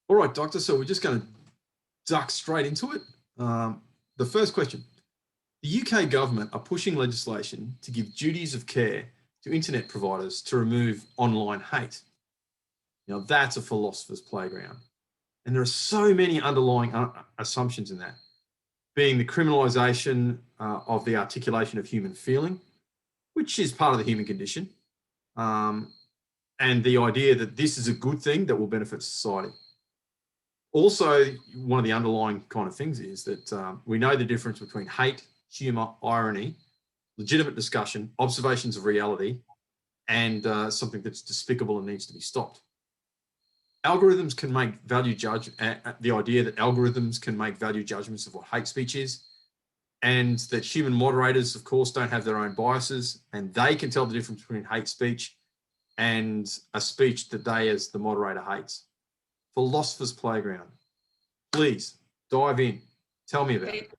All right, Doctor. So we're just going to duck straight into it. The first question. The UK government are pushing legislation to give duties of care to internet providers to remove online hate. Now, that's a philosopher's playground. And there are so many underlying assumptions in that, being the criminalisation of the articulation of human feeling, which is part of the human condition, and the idea that this is a good thing that will benefit society. Also, one of the underlying kind of things is that we know the difference between hate, humour, irony, legitimate discussion, observations of reality, and something that's despicable and needs to be stopped. Algorithms can make the idea that algorithms can make value judgments of what hate speech is, and that human moderators, of course, don't have their own biases, and they can tell the difference between hate speech and a speech that they, as the moderator, hates. Philosopher's playground. Please dive in. Tell me about it.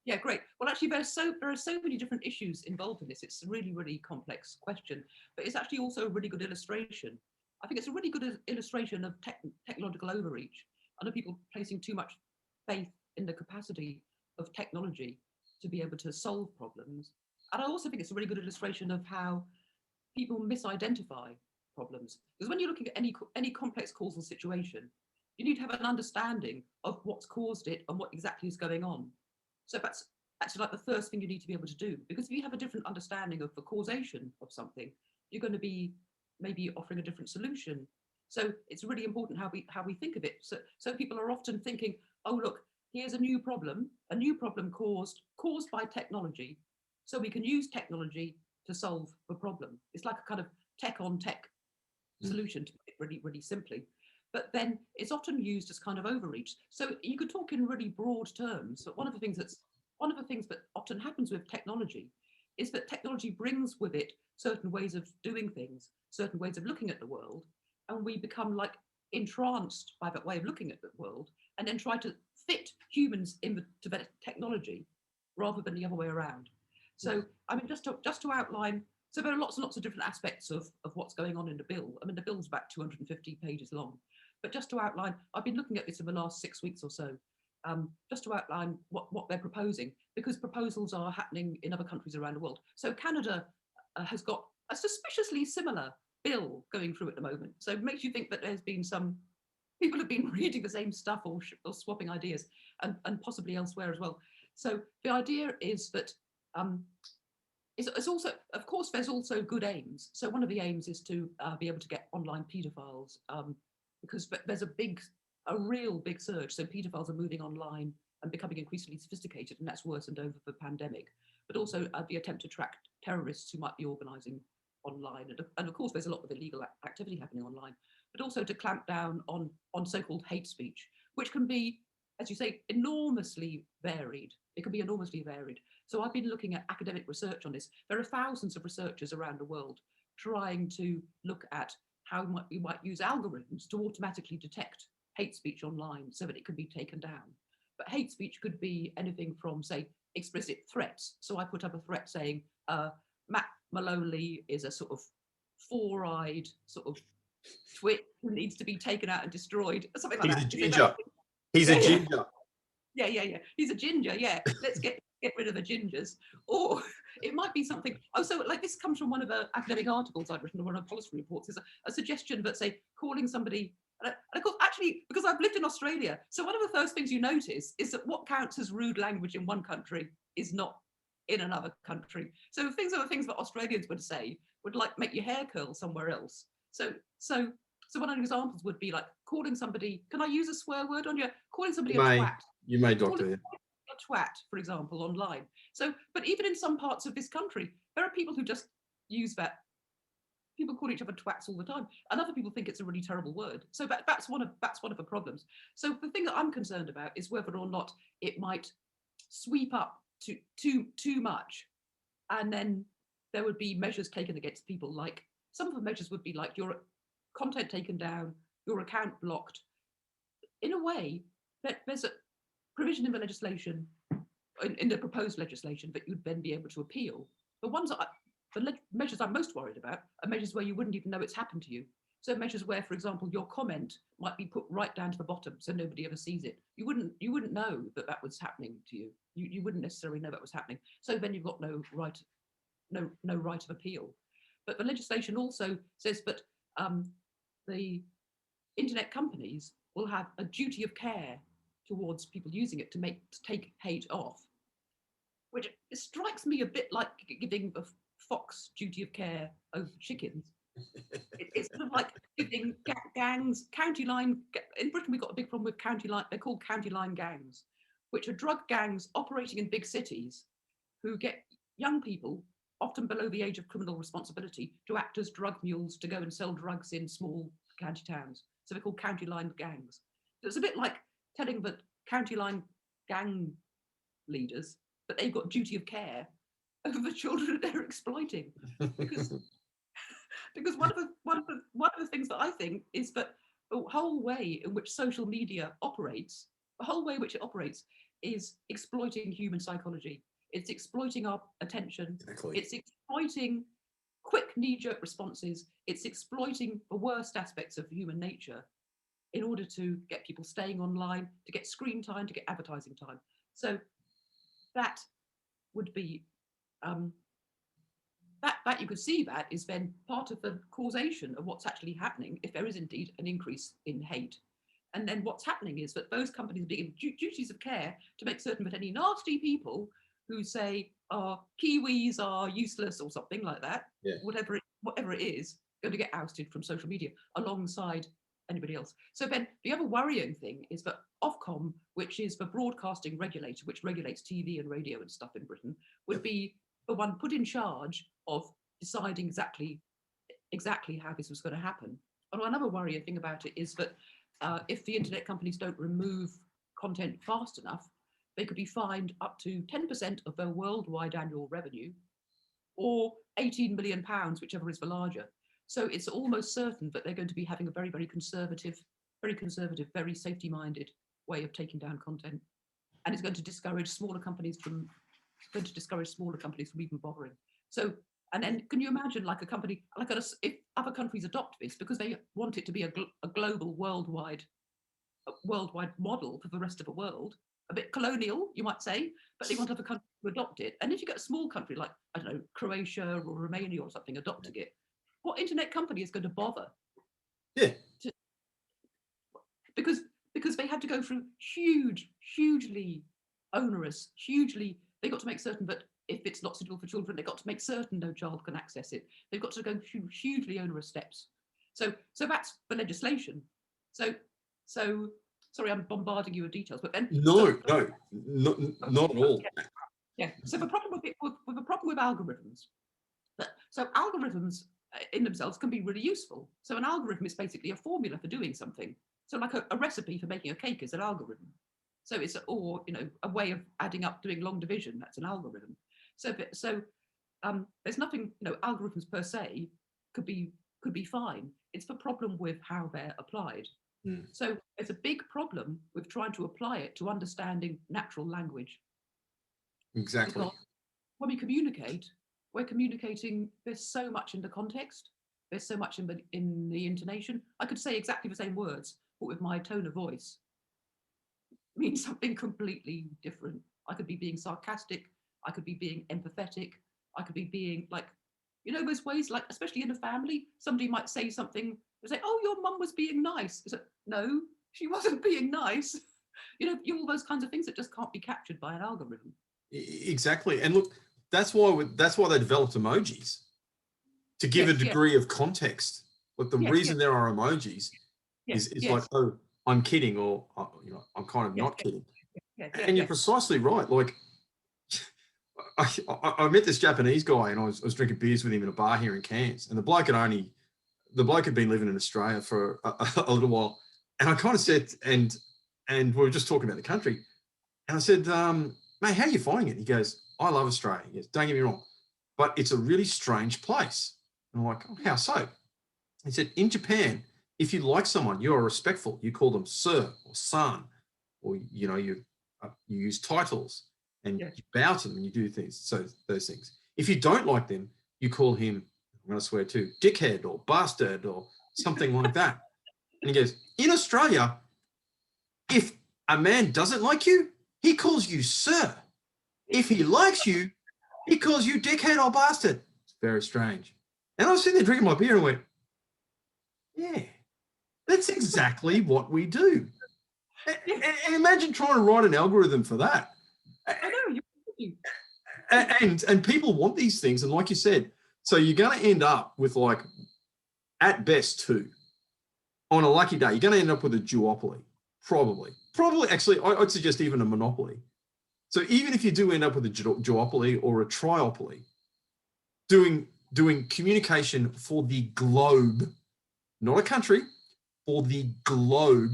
Yeah, great. Well, actually, there are so many different issues involved in this. It's a really, really complex question, but it's actually also a really good illustration. I think it's a really good illustration of technological overreach. I know people placing too much faith in the capacity of technology to be able to solve problems. And I also think it's a really good illustration of how people misidentify problems. Because when you're looking at any complex causal situation, you need to have an understanding of what's caused it and what exactly is going on. So that's actually like the first thing you need to be able to do, because if you have a different understanding of the causation of something, you're going to be maybe offering a different solution. So it's really important how we think of it. So people are often thinking, oh, look, here's a new problem caused by technology. So we can use technology to solve the problem. It's like a kind of tech on tech solution, to put it really, really simply. But then it's often used as kind of overreach. So you could talk in really broad terms, but one of the things that often happens with technology is that technology brings with it certain ways of doing things, certain ways of looking at the world, and we become like entranced by that way of looking at the world, and then try to fit humans into that technology rather than the other way around. So I mean, just to outline, so there are lots and lots of different aspects of what's going on in the bill. I mean, the bill's about 250 pages long. But just to outline, I've been looking at this in the last 6 weeks or so, just to outline what they're proposing, because proposals are happening in other countries around the world. So Canada has got a suspiciously similar bill going through at the moment. So it makes you think that there's been some people have been reading the same stuff or swapping ideas, and possibly elsewhere as well. So the idea is that it's also, of course, there's also good aims. So one of the aims is to be able to get online paedophiles, because there's a real big surge. So paedophiles are moving online and becoming increasingly sophisticated, and that's worsened over the pandemic. But also the attempt to track terrorists who might be organising online. And of course, there's a lot of illegal activity happening online, but also to clamp down on so-called hate speech, which can be, as you say, enormously varied. It can be enormously varied. So I've been looking at academic research on this. There are thousands of researchers around the world trying to look at how we might use algorithms to automatically detect hate speech online so that it can be taken down. But hate speech could be anything from, say, explicit threats. So I put up a threat saying, Matt Maloney is a sort of four-eyed sort of twit who needs to be taken out and destroyed, something like that. He's a ginger. He's a ginger. Yeah. He's a ginger. Yeah, let's get rid of the gingers. Or it might be something. Oh, so like this comes from one of the academic articles I've written, or one of the policy reports. Is a suggestion that, say, calling somebody. And of course, actually, because I've lived in Australia, so one of the first things you notice is that what counts as rude language in one country is not in another country. So things are the things that Australians would say would like make your hair curl somewhere else. So one of the examples would be like calling somebody. Can I use a swear word on you? Calling somebody a twat. You may, Doctor. A twat, for example, online. So, but even in some parts of this country, there are people who just use that. People call each other twats all the time, and other people think it's a really terrible word. So that's one of the problems. So the thing that I'm concerned about is whether or not it might sweep up to too much, and then there would be measures taken against people. Like some of the measures would be like your content taken down, your account blocked. In a way, that there's a provision in the legislation, in the proposed legislation, that you'd then be able to appeal. The measures I'm most worried about are measures where you wouldn't even know it's happened to you. So measures where, for example, your comment might be put right down to the bottom so nobody ever sees it. You wouldn't know that that was happening to you. You wouldn't necessarily know that was happening. So then you've got no right of appeal. But the legislation also says that the internet companies will have a duty of care towards people using it to take hate off, which strikes me a bit like giving the fox duty of care over chickens. It's sort of like giving gangs, county line. In Britain, we've got a big problem with county line. They're called county line gangs, which are drug gangs operating in big cities who get young people, often below the age of criminal responsibility, to act as drug mules to go and sell drugs in small county towns. So they're called county line gangs. So it's a bit like telling the county line gang leaders that they've got duty of care over the children that they're exploiting. Because one of the things that I think is that the whole way in which social media operates, the whole way in which it operates is exploiting human psychology. It's exploiting our attention. Exactly. It's exploiting quick knee-jerk responses. It's exploiting the worst aspects of human nature in order to get people staying online, to get screen time, to get advertising time. So that would be that you could see that is then part of the causation of what's actually happening if there is indeed an increase in hate. And then what's happening is that those companies are being duties of care to make certain that any nasty people who say, Kiwis are useless or something like that, whatever it is, going to get ousted from social media alongside anybody else. So then the other worrying thing is that Ofcom, which is the broadcasting regulator, which regulates TV and radio and stuff in Britain, would be the one put in charge of deciding exactly how this was going to happen. And another worrying thing about it is that if the internet companies don't remove content fast enough, they could be fined up to 10% of their worldwide annual revenue, or £18 million, whichever is the larger. So it's almost certain that they're going to be having a very, very conservative, very safety-minded way of taking down content, and it's going to discourage smaller companies from even bothering. So, and then can you imagine, like a company, if other countries adopt this because they want it to be a global, worldwide model for the rest of the world, a bit colonial, you might say, but they want other countries to adopt it. And if you get a small country like, I don't know, Croatia or Romania or something adopting it, what internet company is going to bother? Yeah. Because they had to go through hugely onerous, they got to make certain that if it's not suitable for children, they've got to make certain no child can access it. They've got to go through hugely onerous steps. So that's the legislation. So sorry, I'm bombarding you with details, but then not at all. Yeah. So the problem with algorithms, so algorithms in themselves can be really useful. So an algorithm is basically a formula for doing something. So like a recipe for making a cake is an algorithm. So it's a way of adding up, doing long division. That's an algorithm. So there's nothing, algorithms per se could be fine. It's the problem with how they're applied. So there's a big problem with trying to apply it to understanding natural language. Exactly. Because when we communicate, we're communicating, there's so much in the context, there's so much in the intonation. I could say exactly the same words, but with my tone of voice means something completely different. I could be being sarcastic, I could be being empathetic, I could be being like, those ways, like, especially in a family, somebody might say something, they say, oh, your mum was being nice. It's like, no, she wasn't being nice. All those kinds of things that just can't be captured by an algorithm. Exactly. And look, that's why they developed emojis, to give a degree of context. But the reason there are emojis is like, oh, I'm kidding, or I'm kind of not kidding. And you're precisely right. Like, I met this Japanese guy, and I was drinking beers with him in a bar here in Cairns, and the bloke had been living in Australia for a little while, and I kind of said, and we were just talking about the country, and I said, mate, how are you finding it? He goes, I love Australia. He goes, don't get me wrong, but it's a really strange place. And I'm like, oh, how so? He said, in Japan, if you like someone, you are respectful. You call them sir or san, or you use titles, and you bow to them and you do things. So those things. If you don't like them, you call him, I'm going to swear too, dickhead or bastard or something like that. And he goes, in Australia, if a man doesn't like you, he calls you sir. If he likes you, he calls you dickhead or bastard. It's very strange. And I was sitting there drinking my beer and went, yeah, that's exactly what we do. And imagine trying to write an algorithm for that. I know. And people want these things. And like you said, so you're going to end up with, like, at best 2. On a lucky day, you're going to end up with a duopoly. Probably, actually, I'd suggest even a monopoly. So even if you do end up with a duopoly or a triopoly, doing communication for the globe, not a country, for the globe.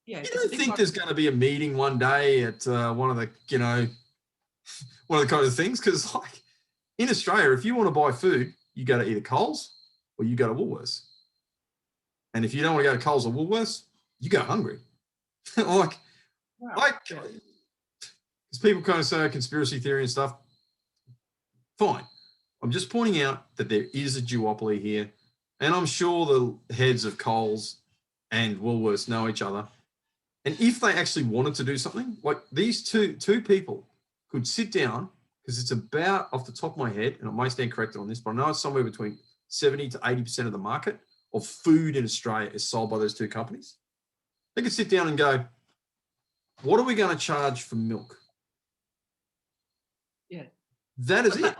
Yeah, you don't think there's going to be a meeting one day at one of the kind of things? Because, like, in Australia, if you want to buy food, you go to either Coles or you go to Woolworths. And if you don't want to go to Coles or Woolworths, you go hungry. Like, because people kind of say conspiracy theory and stuff. Fine. I'm just pointing out that there is a duopoly here. And I'm sure the heads of Coles and Woolworths know each other. And if they actually wanted to do something, like these two people could sit down, because it's about, off the top of my head, and I may stand corrected on this, but I know it's somewhere between 70 to 80% of the market of food in Australia is sold by those two companies. They could sit down and go, what are we going to charge for milk? Yeah. That is it.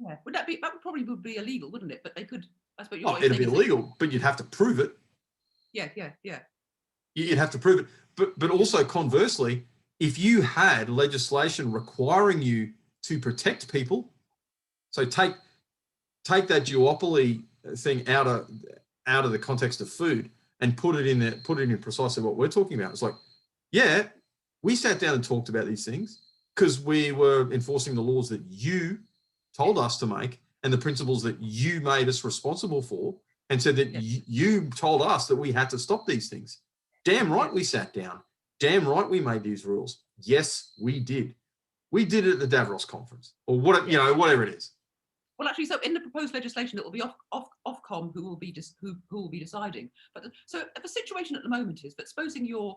Yeah. That probably would be illegal, wouldn't it? But they could, I suppose Oh, it'd be illegal, but you'd have to prove it. Yeah. You'd have to prove it. But also conversely, if you had legislation requiring you to protect people, so take that duopoly thing out of the context of food and put it in precisely what we're talking about. It's like, yeah, we sat down and talked about these things because we were enforcing the laws that you told us to make and the principles that you made us responsible for, and said that you told us that we had to stop these things. Damn right we sat down. Damn right we made these rules. Yes, we did. We did it at the Davros conference, or whatever it is. Well, actually, so in the proposed legislation, it will be Ofcom who will be deciding. But so the situation at the moment is that supposing you're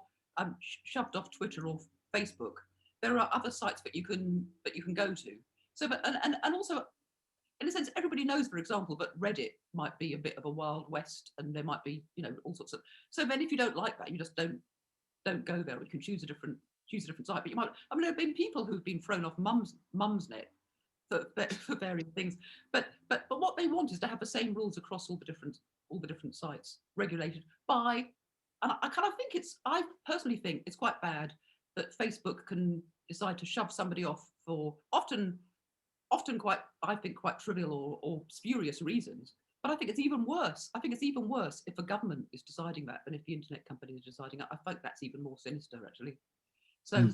shoved off Twitter or Facebook, there are other sites that you can go to. So, but and also, in a sense, everybody knows, for example, that Reddit might be a bit of a wild west, and there might be all sorts of. So then, if you don't like that, you just don't go there. You can choose a different site. But you might. I mean, there have been people who've been thrown off Mumsnet for various things. But what they want is to have the same rules across all the different sites, regulated by. And I personally think it's quite bad that Facebook can decide to shove somebody off for often quite trivial or spurious reasons. But I think it's even worse. I think it's even worse if a government is deciding that than if the internet company is deciding it. I think that's even more sinister, actually. So,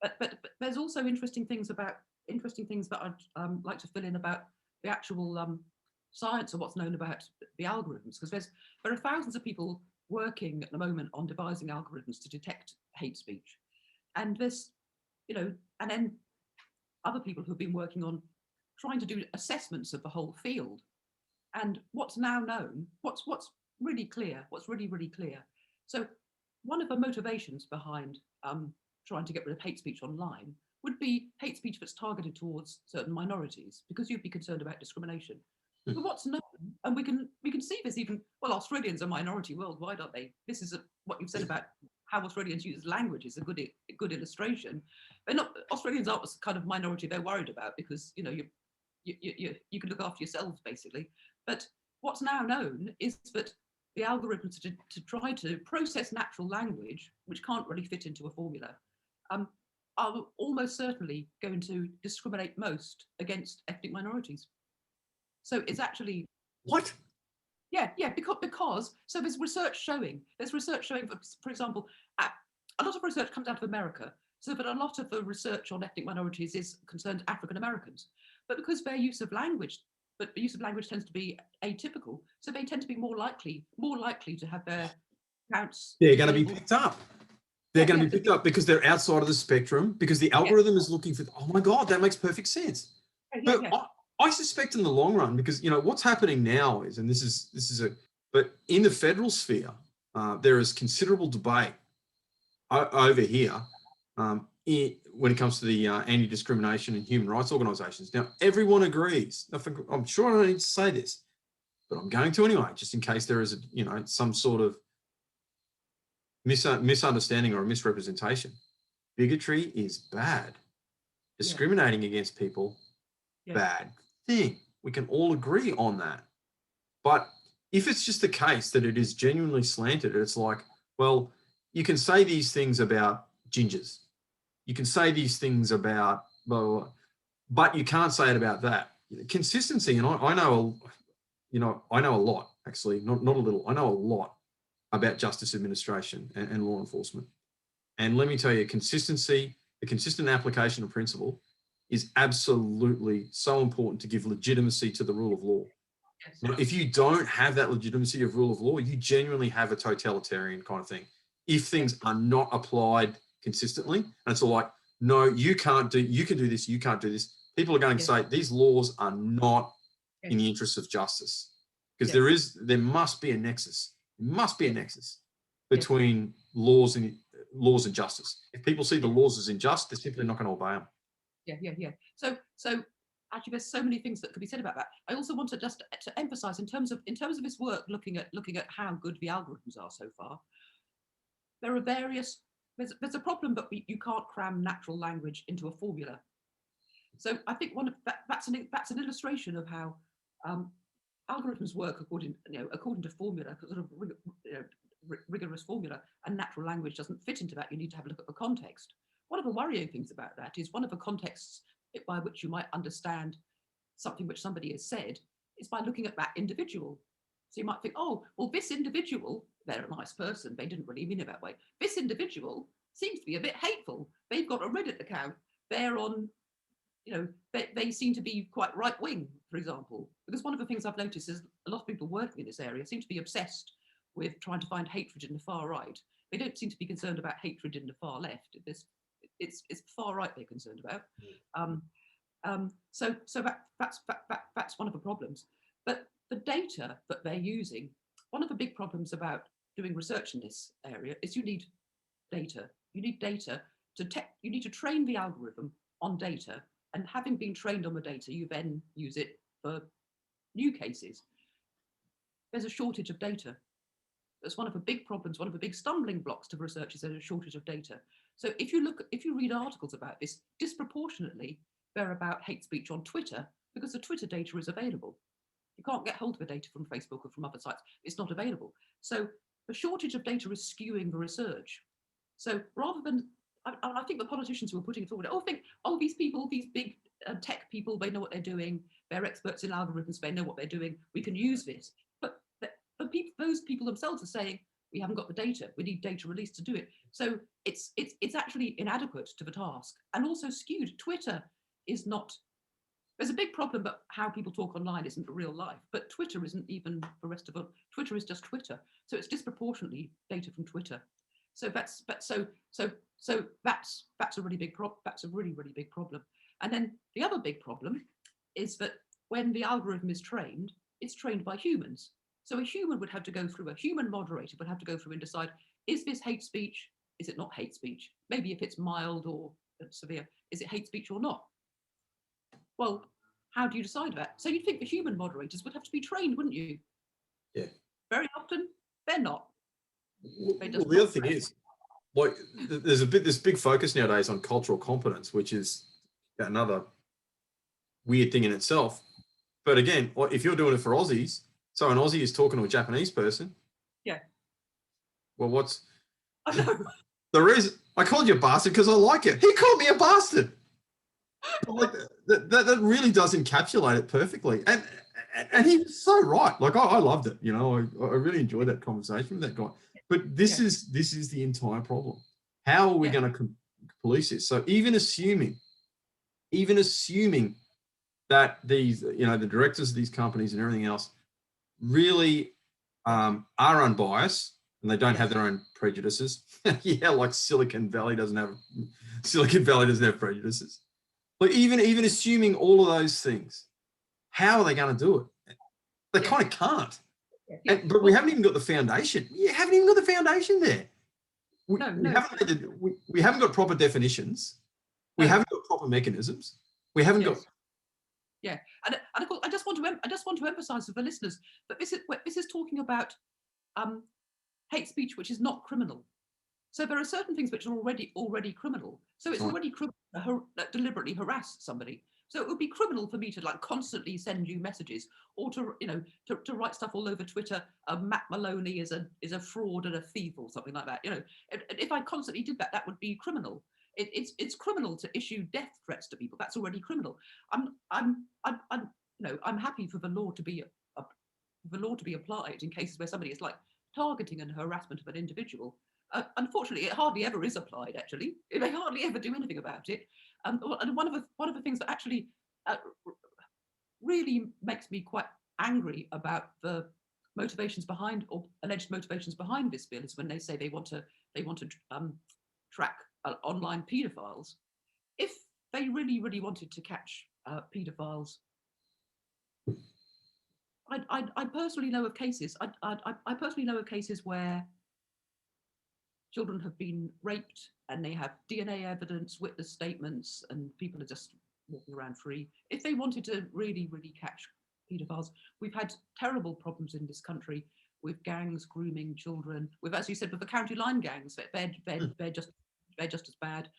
but there's also interesting things that I'd like to fill in about the actual science of what's known about the algorithms, because there are thousands of people working at the moment on devising algorithms to detect hate speech, and and then other people who've been working on trying to do assessments of the whole field. And what's now known, what's really clear, what's really, really clear. So one of the motivations behind trying to get rid of hate speech online would be hate speech that's targeted towards certain minorities, because you'd be concerned about discrimination. But what's known, and we can see this even, well, Australians are a minority worldwide, aren't they? This is what you've said about how Australians use language is a good illustration. They're not, Australians aren't the kind of minority they're worried about, because you can look after yourselves, basically. But what's now known is that the algorithms to try to process natural language, which can't really fit into a formula, are almost certainly going to discriminate most against ethnic minorities. So it's actually what? Yeah, because so there's research showing, for example, a lot of research comes out of America, so that a lot of the research on ethnic minorities is concerned African Americans, but because their use of language tends to be atypical, so they tend to be more likely to have their accounts. They're going to be picked up. They're going to be picked up because they're outside of the spectrum, because the algorithm is looking for, oh my God, that makes perfect sense. But I suspect in the long run, because what's happening now is, and this is But in the federal sphere, there is considerable debate over here when it comes to the anti-discrimination and human rights organisations. Now, everyone agrees. I'm sure I don't need to say this, but I'm going to anyway, just in case there is, some sort of misunderstanding or a misrepresentation. Bigotry is bad. Discriminating against people, bad thing. We can all agree on that. But if it's just the case that it is genuinely slanted, it's like, well, you can say these things about gingers. You can say these things about blah, blah, blah, but you can't say it about that. Consistency, and I know a lot, actually, not a little. I know a lot about justice administration and law enforcement. And let me tell you, consistency, the consistent application of principle is absolutely so important to give legitimacy to the rule of law. Now, if you don't have that legitimacy of rule of law, you genuinely have a totalitarian kind of thing. If things are not applied consistently, and it's all like, no, you can't do, you can do this, you can't do this. People are going to say these laws are not in the interests of justice, because there must be a nexus. There must be a nexus between laws and justice. If people see the laws as unjust, they're simply not going to obey them. So actually, there's so many things that could be said about that. I also want to just to emphasize in terms of this work, looking at how good the algorithms are so far. There are various. There's a problem, but you can't cram natural language into a formula. So I think that's an illustration of how algorithms work according to formula, sort of rigorous formula, and natural language doesn't fit into that. You need to have a look at the context. One of the worrying things about that is one of the contexts by which you might understand something which somebody has said is by looking at that individual. So you might think, oh, well, this individual, they're a nice person, they didn't really mean it that way. This individual seems to be a bit hateful. They've got a Reddit account. They're on, they seem to be quite right-wing, for example. Because one of the things I've noticed is a lot of people working in this area seem to be obsessed with trying to find hatred in the far right. They don't seem to be concerned about hatred in the far left. It's far right they're concerned about. So that's one of the problems. But the data that they're using, one of the big problems about doing research in this area is you need data. You need data you need to train the algorithm on data, and having been trained on the data, you then use it for new cases. There's a shortage of data. That's one of the big problems, one of the big stumbling blocks to research is there's a shortage of data. So if you read articles about this, disproportionately, they're about hate speech on Twitter, because the Twitter data is available. You can't get hold of the data from Facebook or from other sites. It's not available. So the shortage of data is skewing the research. So rather than, I think the politicians who are putting it forward, these people, these big tech people, they know what they're doing. They're experts in algorithms. They know what they're doing. We can use this. But those people themselves are saying, we haven't got the data. We need data released to do it. So it's actually inadequate to the task, and also skewed. Twitter is not. There's a big problem, but how people talk online isn't real life. But Twitter isn't even the rest of it. Twitter is just Twitter. So it's disproportionately data from Twitter. So that's a really big problem. That's a really big problem. And then the other big problem is that when the algorithm is trained, it's trained by humans. So a human would have to go through, a human moderator would have to go through and decide, is this hate speech? Is it not hate speech? Maybe if it's mild or severe, is it hate speech or not? Well, how do you decide that? So you'd think the human moderators would have to be trained, wouldn't you? Yeah. Very often, they're not. Well, the other thing is, like, there's this big focus nowadays on cultural competence, which is another weird thing in itself. But again, if you're doing it for Aussies, so an Aussie is talking to a Japanese person. Yeah. Well, what's I know. the reason I called you a bastard? Because I like it. He called me a bastard. Like, that really does encapsulate it perfectly. And he was so right. Like, I loved it. I really enjoyed that conversation with that guy. But this is the entire problem. How are we going to police this? So even assuming that these, the directors of these companies and everything else really are unbiased and they don't have their own prejudices. Yeah, like Silicon Valley doesn't have prejudices. But even assuming all of those things, how are they going to do it? They kind of can't. But we haven't even got the foundation. You haven't even got the foundation there. We haven't got proper definitions. We haven't got proper mechanisms. We haven't got. Yeah, and of course, I just want to emphasise for the listeners that this is talking about hate speech, which is not criminal. So there are certain things which are already criminal. So it's already criminal to deliberately harass somebody. So it would be criminal for me to like constantly send you messages, or to to write stuff all over Twitter. Matt Maloney is a fraud and a thief, or something like that. If I constantly did that, that would be criminal. It's criminal to issue death threats to people. That's already criminal. I'm happy for the law to be applied in cases where somebody is like targeting and harassment of an individual. Unfortunately, it hardly ever is applied. Actually, they hardly ever do anything about it. And one of the things that actually really makes me quite angry about the motivations behind, or alleged motivations behind this bill, is when they say they want to track online paedophiles. If they really wanted to catch paedophiles, I personally know of cases. I personally know of cases where children have been raped and they have DNA evidence, witness statements, and people are just walking around free. If they wanted to really catch paedophiles, we've had terrible problems in this country with gangs grooming children. With, as you said, with the county line gangs, they're just as bad.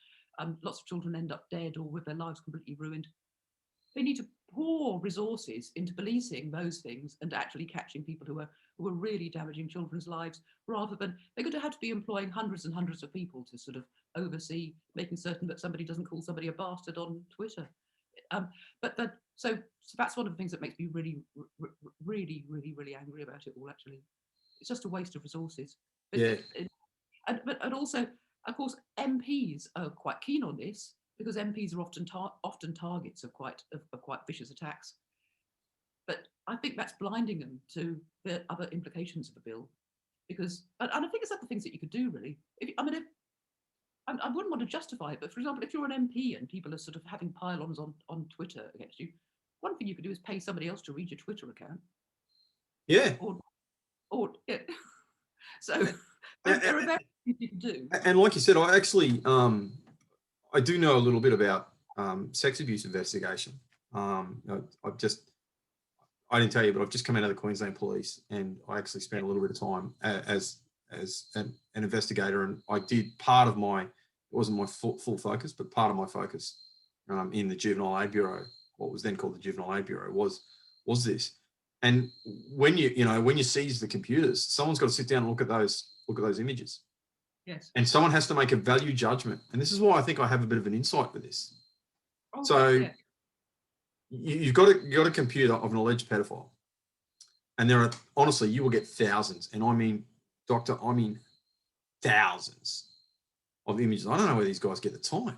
Lots of children end up dead or with their lives completely ruined. They need to pour resources into policing those things and actually catching people who are really damaging children's lives, rather than they're going to have to be employing hundreds and hundreds of people to sort of oversee making certain that somebody doesn't call somebody a bastard on Twitter. So that's one of the things that makes me really angry about it all. Actually, it's just a waste of resources. And also, of course, MPs are quite keen on this, because MPs are often targets of quite vicious attacks. But I think that's blinding them to the other implications of the bill, because, and I think it's other things that you could do really. I wouldn't want to justify it, but for example, if you're an MP and people are sort of having pile-ons on Twitter against you, one thing you could do is pay somebody else to read your Twitter account. Yeah. Or yeah. So there are various things you can do. And like you said, I actually I do know a little bit about sex abuse investigation. I didn't tell you, but I've just come out of the Queensland Police, and I actually spent a little bit of time as an investigator, and I did part of my, it wasn't my full focus, but part of my focus in the Juvenile Aid Bureau, what was then called the Juvenile Aid Bureau, was this. And when you seize the computers, someone's got to sit down and look at those images. Yes. And someone has to make a value judgment. And this is why I think I have a bit of an insight with this. Oh, so yeah. You've got a computer of an alleged pedophile. And there are, honestly, you will get thousands. And I mean, Doctor, thousands of images. I don't know where these guys get the time.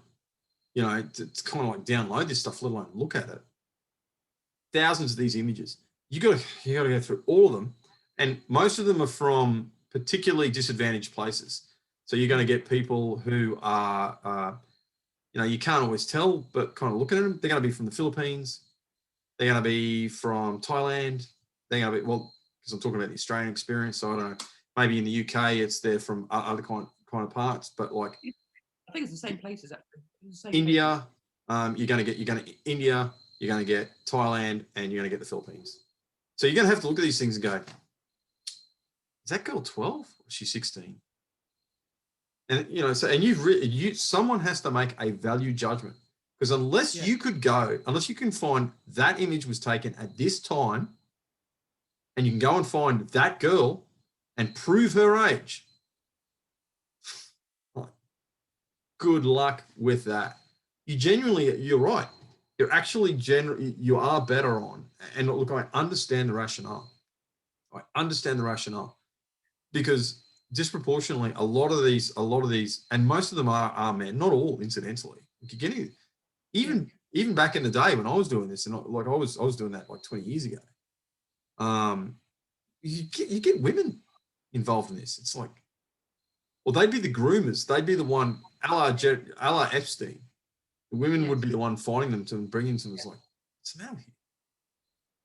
It's kind of like download this stuff, let alone look at it. Thousands of these images. You got to go through all of them. And most of them are from particularly disadvantaged places. So you're going to get people who are, you can't always tell, but kind of looking at them, they're going to be from the Philippines. They're going to be from Thailand. They're going to be, well, because I'm talking about the Australian experience. So I don't know, maybe in the UK, they're from other kind of parts, but like. I think it's the same places actually. India, you're going to get India, you're going to get Thailand, and you're going to get the Philippines. So you're going to have to look at these things and go, is that girl 12 or is she 16? And someone has to make a value judgment, because unless you can find that image was taken at this time, and you can go and find that girl and prove her age, good luck with that. You're right. You're actually you are better on. And look, I understand the rationale. Because disproportionately, a lot of these, and most of them are men, not all, incidentally. Even back in the day when I was doing this, and I was doing that like 20 years ago. You get women involved in this. It's like, well, they'd be the groomers. They'd be the one, a la Epstein. The women would be the one finding them to and bringing them to them. It's like, what's the matter with you?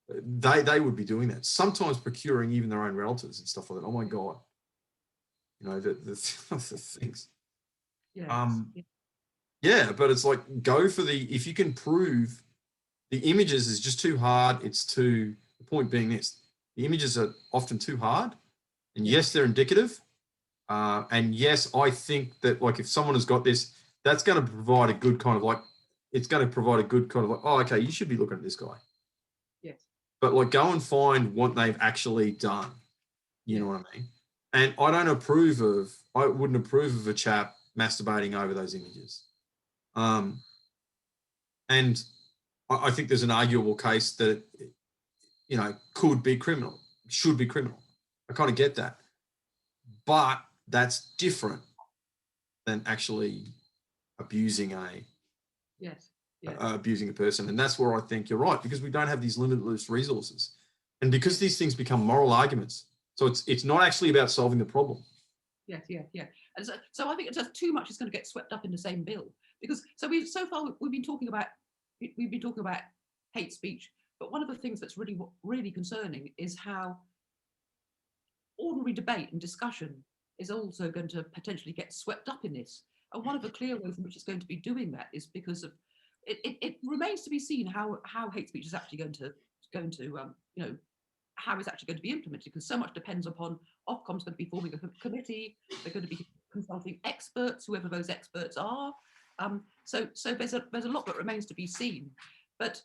they would be doing that. Sometimes procuring even their own relatives and stuff like that. Oh my God. You know, the things. Yes. Yeah, but it's like, go for if you can prove the images is just too hard, the point being this, the images are often too hard. And yes, they're indicative. And yes, I think that, like, if someone has got this, that's going to provide a good kind of like, it's going to provide a good kind of like, oh, okay, you should be looking at this guy. Yes. But like, go and find what they've actually done. You know what I mean? And I wouldn't approve of a chap masturbating over those images. And I think there's an arguable case that, you know, could be criminal, should be criminal. I kind of get that. But that's different than actually abusing abusing a person. And that's where I think you're right, because we don't have these limitless resources. And because these things become moral arguments. So it's not actually about solving the problem. Yes. And so I think it's just too much is going to get swept up in the same bill, because so far we've been talking about hate speech, but one of the things that's really concerning is how ordinary debate and discussion is also going to potentially get swept up in this. And one of the clear ways in which it's going to be doing that is because of it remains to be seen how hate speech is actually going to how it's actually going to be implemented, because so much depends upon Ofcom's going to be forming a committee. They're going to be consulting experts, whoever those experts are. So there's a lot that remains to be seen. But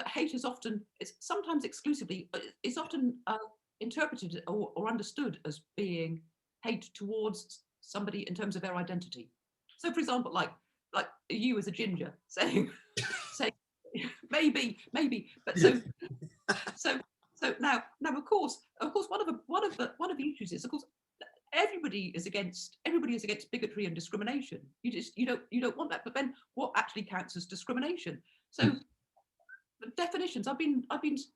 hate is sometimes exclusively is often interpreted or understood as being hate towards somebody in terms of their identity. So, for example, like you as a ginger saying maybe, but so now of course one of the issues is, of course, everybody is against bigotry and discrimination. You don't want that. But then what actually counts as discrimination? So the definitions I've been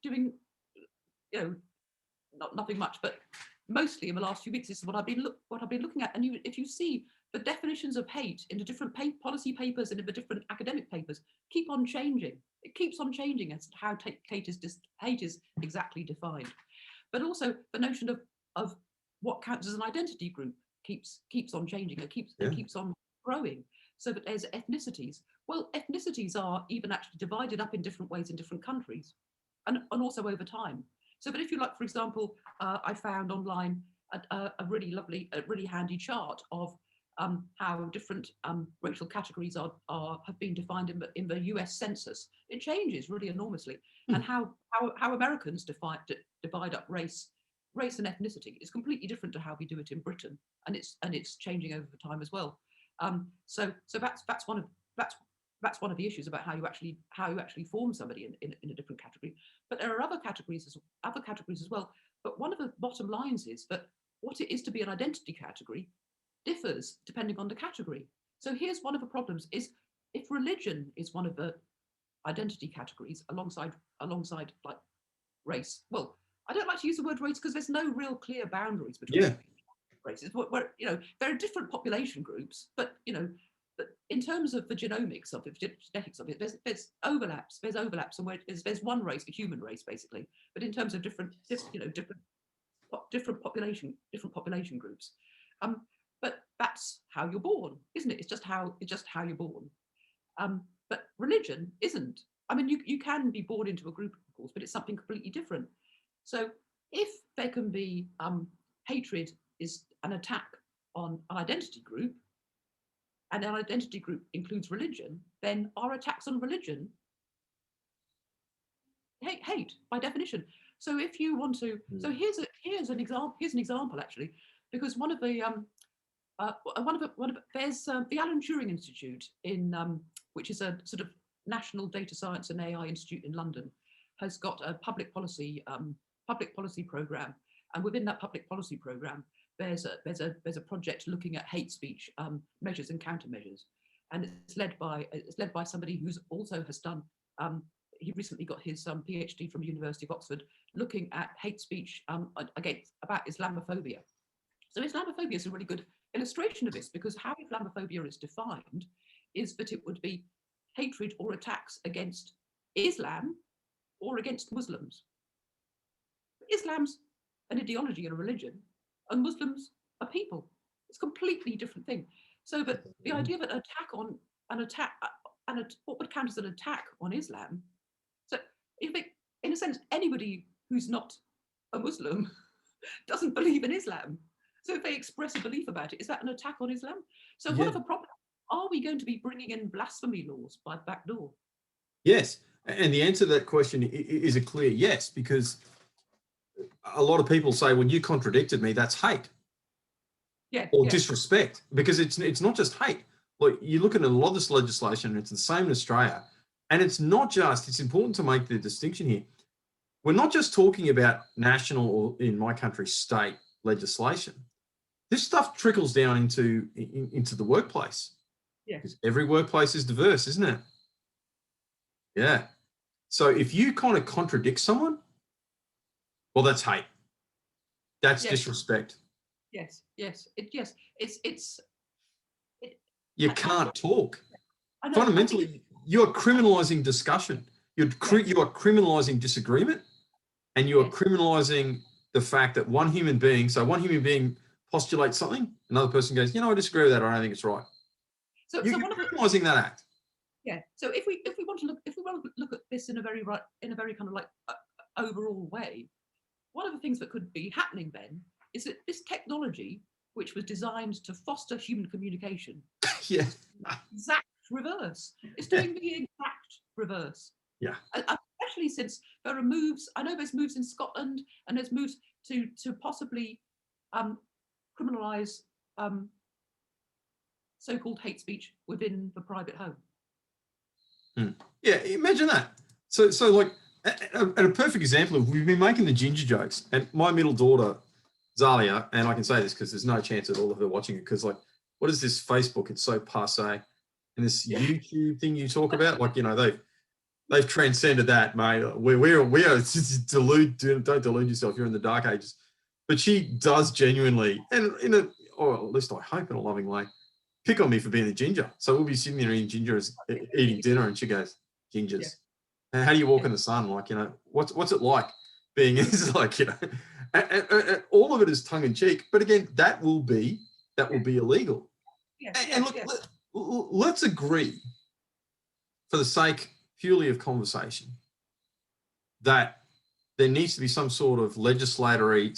doing, nothing much, but mostly in the last few weeks, this is what I've been looking at. And if you see the definitions of hate in the different policy papers and in the different academic papers keep on changing. It keeps on changing as to how hate is exactly defined. But also the notion of what counts as an identity group keeps on changing. It keeps on growing. So that there's ethnicities. Well, ethnicities are even actually divided up in different ways in different countries, and also over time. So, but if you like, for example, I found online a really lovely, really handy chart of how different racial categories have been defined in the US Census. It changes really enormously, and how Americans divide up race and ethnicity is completely different to how we do it in Britain, and it's changing over time as well. So that's one of the issues about how you actually form somebody in a different category. But there are other categories as well. But one of the bottom lines is that what it is to be an identity category differs depending on the category. So here's one of the problems: is if religion is one of the identity categories alongside like race. Well, I don't like to use the word race because there's no real clear boundaries between races. Where there are different population groups, but but in terms of the genomics of it, genetics of it, there's overlaps. There's overlaps, and there's one race, the human race, basically. But in terms of different population groups, but that's how you're born, isn't it? It's just how you're born. But religion isn't. I mean, you can be born into a group, of course, but it's something completely different. So if there can be hatred is an attack on an identity group, and an identity group includes religion, then our attacks on religion hate by definition. So if you want to, so here's an example actually, because one of the there's the Alan Turing Institute which is a sort of national data science and AI institute in London, has got a public policy program, and within that public policy program, there's a project looking at hate speech measures and countermeasures, and it's led by somebody who's also has done. He recently got his PhD from the University of Oxford, looking at hate speech about Islamophobia. So Islamophobia is a really good illustration of this, because how Islamophobia is defined is that it would be hatred or attacks against Islam or against Muslims. Islam's an ideology and a religion, and Muslims are people. It's a completely different thing. So, but the idea of an attack on what would count as an attack on Islam. So, if it, in a sense, anybody who's not a Muslim doesn't believe in Islam. So, if they express a belief about it, is that an attack on Islam? So, what of a problem? Are we going to be bringing in blasphemy laws by the back door? Yes, and the answer to that question is a clear yes, because a lot of people say, when you contradicted me, that's hate. Or disrespect, because it's not just hate. Like, you look at a lot of this legislation, and it's the same in Australia, and it's not just, it's important to make the distinction here. We're not just talking about national, or in my country, state legislation. This stuff trickles down into the workplace. Yeah. Because every workplace is diverse, isn't it? Yeah. So if you kind of contradict someone, well, that's hate. That's disrespect. Yes. You can't talk. Fundamentally, you're criminalizing discussion. You are criminalizing disagreement, and you are criminalizing the fact that one human being postulates something, another person goes, I disagree with that, or I don't think it's right. So you're criminalizing that act. Yeah. So if we want to look at this in a very kind of like overall way, one of the things that could be happening then is that this technology, which was designed to foster human communication, exact reverse. It's doing the exact reverse. Yeah. Especially since there are moves. I know there's moves in Scotland, and there's moves to possibly criminalise so-called hate speech within the private home. Yeah, imagine that. So like, a perfect example of, we've been making the ginger jokes, and my middle daughter, Zalia, and I can say this because there's no chance at all of her watching it, because, like, what is this Facebook? It's so passe. And this YouTube thing you talk about, like, they've transcended that, mate. We are don't delude yourself. You're in the dark ages. But she does genuinely, and or at least I hope in a loving way, pick on me for being a ginger. So we'll be sitting there eating dinner, and she goes, gingers. And how do you walk in the sun? Like, what's it like being? It's like, and all of it is tongue in cheek. But again, that will be illegal. And look, let's agree, for the sake purely of conversation, that there needs to be some sort of legislatory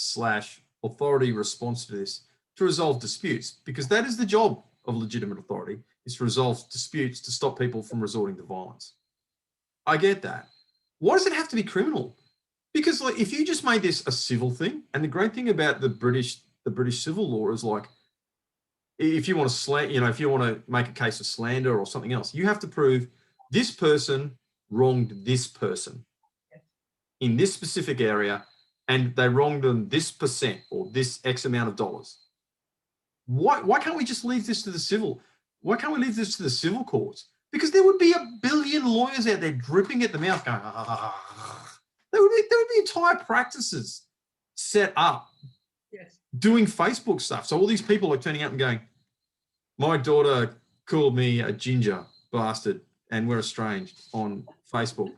/ authority response to this to resolve disputes, because that is the job of legitimate authority, is to resolve disputes, to stop people from resorting to violence. I get that. Why does it have to be criminal? Because, like, if you just made this a civil thing, and the great thing about the British civil law is, like, if you want to if you want to make a case of slander or something else, you have to prove this person wronged this person in this specific area, and they wronged them this percent or this X amount of dollars. Why can't we just leave this to the civil? Why can't we leave this to the civil courts? Because there would be a billion lawyers out there dripping at the mouth going, there would be entire practices set up doing Facebook stuff. So all these people are turning up and going, my daughter called me a ginger bastard and we're estranged on Facebook.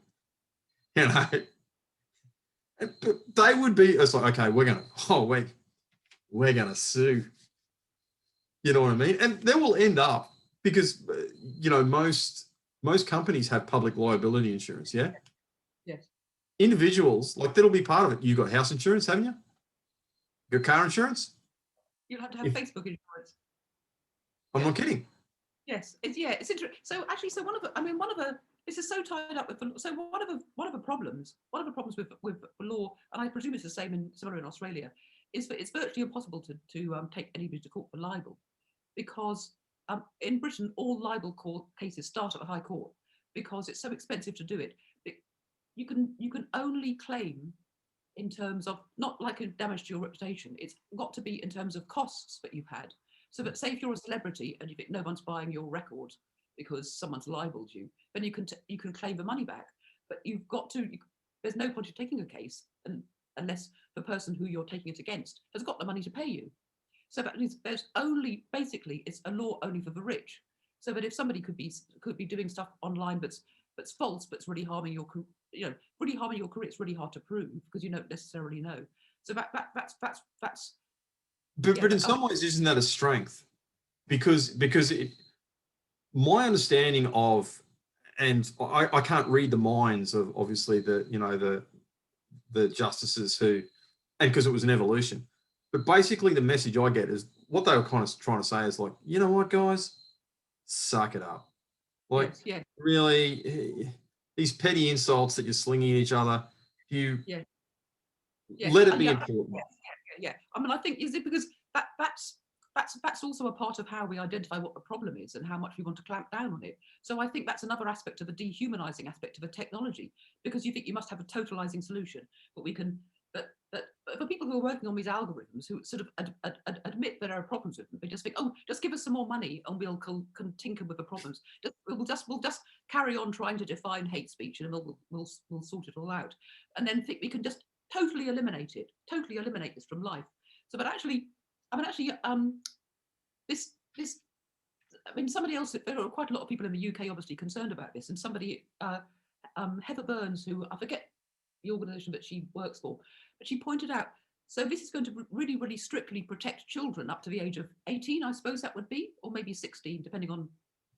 But they would be, it's like, okay, we're gonna sue. You know what I mean? And they will end up, because most companies have public liability insurance, yeah? Yes. Individuals, like, that'll be part of it. You've got house insurance, haven't you? Your car insurance? You'll have to have Facebook insurance. I'm not kidding. Yes, it's interesting. So actually, this is so tied up with. So one of the problems with law, and I presume it's the similar in Australia, is that it's virtually impossible to take anybody to court for libel, because in Britain all libel court cases start at the High Court, because it's so expensive to do it. You can only claim in terms of, not like a damage to your reputation. It's got to be in terms of costs that you've had. So that, say if you're a celebrity and you think no one's buying your record because someone's libeled you, then you can claim the money back. But you've got to. There's no point in taking a case unless the person who you're taking it against has got the money to pay you. So that means it's a law only for the rich. So that if somebody could be doing stuff online that's false, but's really harming really harming your career, it's really hard to prove because you don't necessarily know. So that's But in some ways, isn't that a strength? Because my understanding of, and I can't read the minds of obviously the justices who, and because it was an evolution, but basically the message I get is what they were kind of trying to say is like, you know what, guys, suck it up. Like, yes, really, these petty insults that you're slinging at each other, you yeah, let it be important. yeah. I mean, I think is it because that's also a part of how we identify what the problem is and how much we want to clamp down on it. So I think that's another aspect of the dehumanizing aspect of a technology, because you think you must have a totalizing solution, but we can. But for people who are working on these algorithms, who sort of admit there are problems with them, they just think, oh, just give us some more money and we'll can tinker with the problems. We'll just carry on trying to define hate speech and we'll sort it all out, and then think we can just totally eliminate this from life. So, but actually, this, I mean, somebody else, there are quite a lot of people in the UK obviously concerned about this, and somebody, Heather Burns, who I forget the organisation that she works for, but she pointed out, so this is going to really, really strictly protect children up to the age of 18, I suppose that would be, or maybe 16, depending on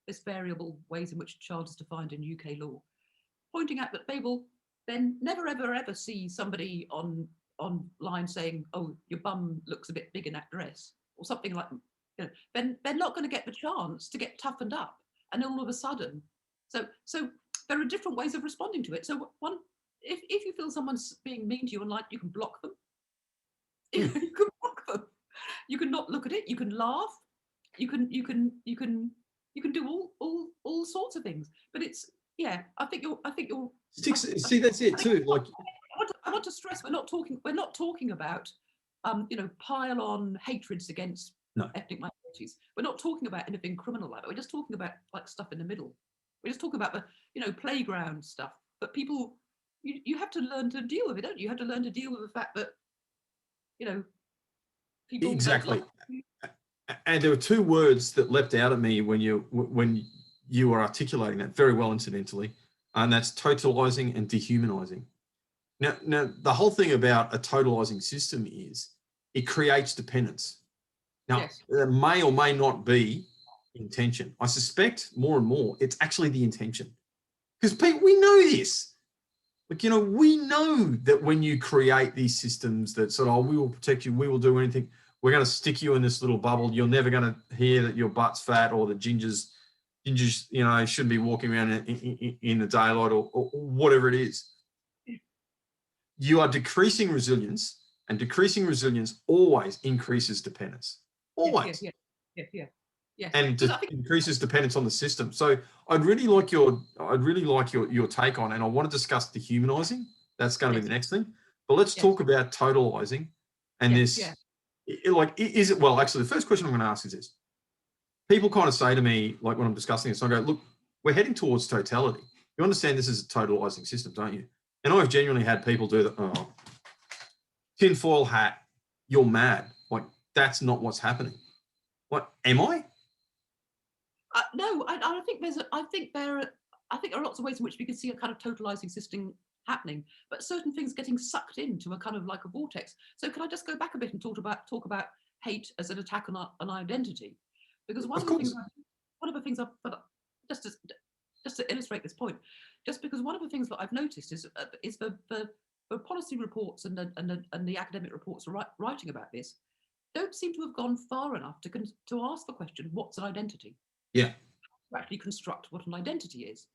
this variable ways in which child is defined in UK law, pointing out that they will then never, ever, ever see somebody online saying, oh, your bum looks a bit big in that dress, or something like, then they're not going to get the chance to get toughened up. And all of a sudden, so there are different ways of responding to it. So one, if you feel someone's being mean to you online, you can block them. You can block them. You can not look at it. You can laugh. You can do all sorts of things. But it's, yeah, I think you're. See, that's it too. Like, I want to stress, we're not talking about, pile-on hatreds against ethnic minorities. We're not talking about anything criminal like that. We're just talking about like stuff in the middle. We're just talking about the, playground stuff. But people, you have to learn to deal with it, don't you? You have to learn to deal with the fact that, people exactly. And there were two words that leapt out at me when you were articulating that very well, incidentally, and that's totalizing and dehumanizing. Now, the whole thing about a totalizing system is it creates dependence. Now, yes. There may or may not be intention. I suspect more and more it's actually the intention, because we know this. Like, we know that when you create these systems that sort of, oh, we will protect you, we will do anything, we're going to stick you in this little bubble, you're never going to hear that your butt's fat or the gingers, shouldn't be walking around in the daylight or whatever it is. You are decreasing resilience, and decreasing resilience always increases dependence. Always. Yes. And increases dependence on the system. So I'd really like your take on, and I want to discuss dehumanizing. That's going to be the next thing. But let's talk about totalizing and this. Is it, well, actually, the first question I'm going to ask is this. People kind of say to me, like when I'm discussing this, I go, look, we're heading towards totality. You understand this is a totalizing system, don't you? And I've genuinely had people do that. Oh, tinfoil hat, you're mad. Like, that's not what's happening. What, am I? No, I think there are lots of ways in which we can see a kind of totalizing system happening, but certain things getting sucked into a kind of like a vortex. So can I just go back a bit and talk about hate as an attack on an identity? Because one of the things just to illustrate this point, just because one of the things that I've noticed is the policy reports and the academic reports writing about this don't seem to have gone far enough to ask the question, what's an identity? Yeah. To actually construct what an identity is.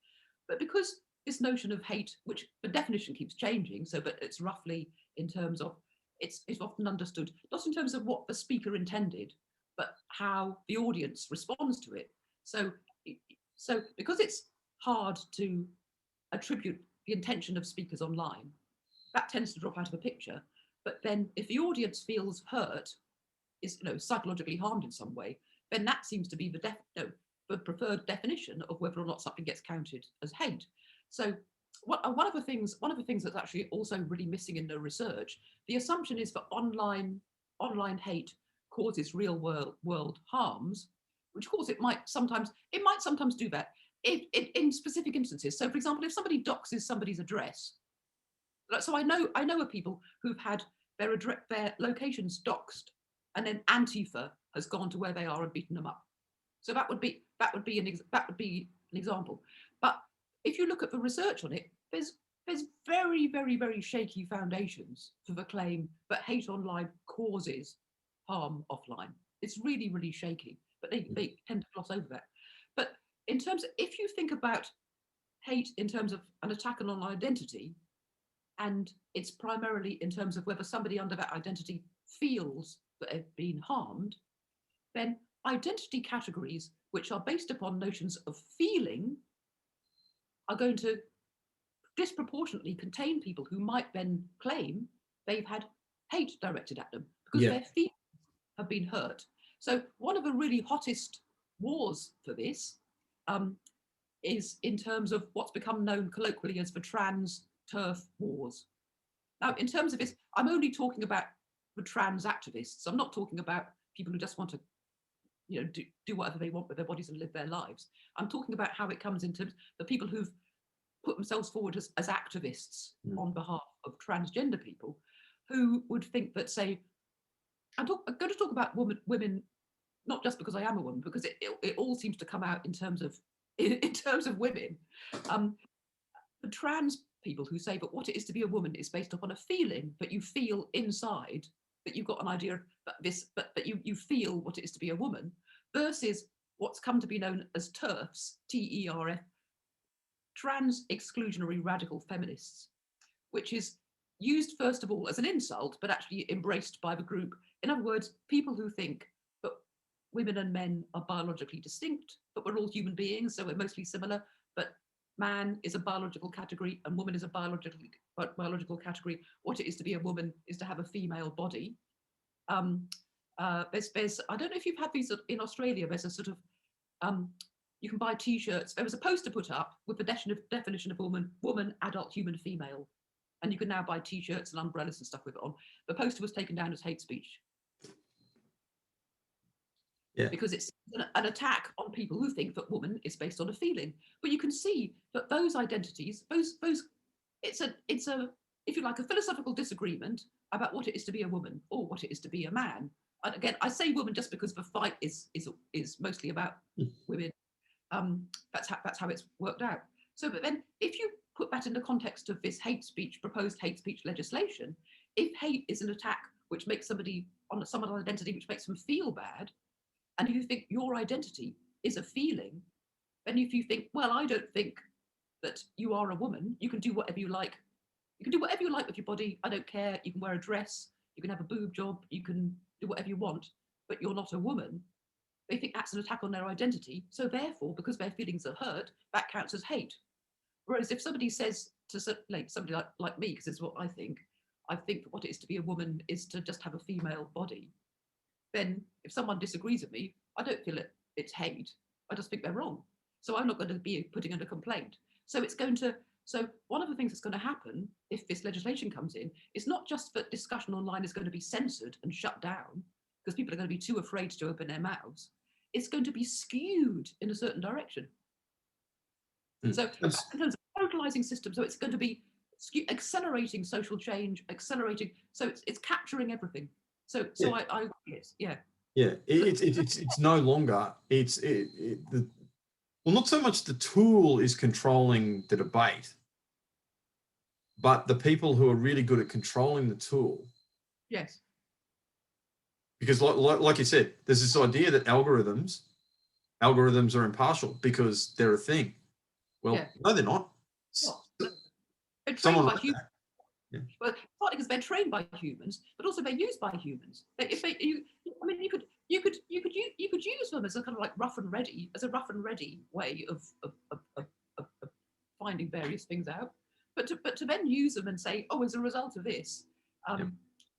But because this notion of hate, which the definition keeps changing, but it's roughly in terms of, it's often understood, not in terms of what the speaker intended, but how the audience responds to it. So because it's hard to attribute the intention of speakers online, that tends to drop out of the picture. But then if the audience feels hurt, is psychologically harmed in some way, then that seems to be the preferred definition of whether or not something gets counted as hate. So one of the things that's actually also really missing in the research, the assumption is that online hate causes real world harms, which of course it might sometimes do that. in specific instances. So, for example, if somebody doxes somebody's address, so I know of people who've had their locations doxed, and then Antifa has gone to where they are and beaten them up. So that would be an example. But if you look at the research on it, there's very, very, very shaky foundations for the claim that hate online causes harm offline. It's really, really shaky, but they tend to gloss over that. But in terms of, if you think about hate in terms of an attack on identity, and it's primarily in terms of whether somebody under that identity feels that they've been harmed, then identity categories which are based upon notions of feeling are going to disproportionately contain people who might then claim they've had hate directed at them because their feelings have been hurt. So one of the really hottest wars for this is in terms of what's become known colloquially as the trans turf wars. Now, in terms of this, I'm only talking about the trans activists. I'm not talking about people who just want to, do whatever they want with their bodies and live their lives. I'm talking about how it comes into the people who've put themselves forward as activists on behalf of transgender people, who would think that, say, I'm going to talk about women, not just because I am a woman, because it all seems to come out in terms of women. The trans people who say that what it is to be a woman is based upon a feeling that you feel inside, that you've got an idea of that you feel what it is to be a woman, versus what's come to be known as TERFs, TERF, trans exclusionary radical feminists, which is used first of all as an insult, but actually embraced by the group. In other words, people who think that women and men are biologically distinct, but we're all human beings, so we're mostly similar, but man is a biological category and woman is a biological category. What it is to be a woman is to have a female body. There's I don't know if you've had these in Australia. There's a sort of you can buy T-shirts. There was a poster put up with the definition of woman, adult, human, female, and you can now buy T-shirts and umbrellas and stuff with it on. The poster was taken down as hate speech. Yeah. Because it's an attack on people who think that woman is based on a feeling. But you can see that those identities, it's a if you like, a philosophical disagreement about what it is to be a woman or what it is to be a man. And again, I say woman just because the fight is mostly about women. That's how it's worked out. So, but then if you put that in the context of this proposed hate speech legislation, if hate is an attack which makes somebody on some identity which makes them feel bad, and if you think your identity is a feeling, then if you think, well, I don't think that you are a woman, you can do whatever you like. You can do whatever you like with your body. I don't care. You can wear a dress. You can have a boob job. You can do whatever you want, but you're not a woman. They think that's an attack on their identity. So therefore, because their feelings are hurt, that counts as hate. Whereas if somebody says to somebody like me, because this is what I think that what it is to be a woman is to just have a female body, then if someone disagrees with me, I don't feel it's hate. I just think they're wrong. So I'm not going to be putting in a complaint. So one of the things that's going to happen if this legislation comes in is not just that discussion online is going to be censored and shut down because people are going to be too afraid to open their mouths. It's going to be skewed in a certain direction. So in terms of totalizing systems, so it's going to be accelerating social change, so it's capturing everything. So I yes, yeah. Yeah, it's no longer, well, not so much the tool is controlling the debate, but the people who are really good at controlling the tool. Yes. Because like you said, there's this idea that algorithms are impartial because they're a thing. Well, no, they're not. They're trained by humans. Yeah. Well, partly because they're trained by humans, but also they're used by humans. You could use them as a kind of like rough and ready way of finding various things out. But to then use them and say, oh, as a result of this,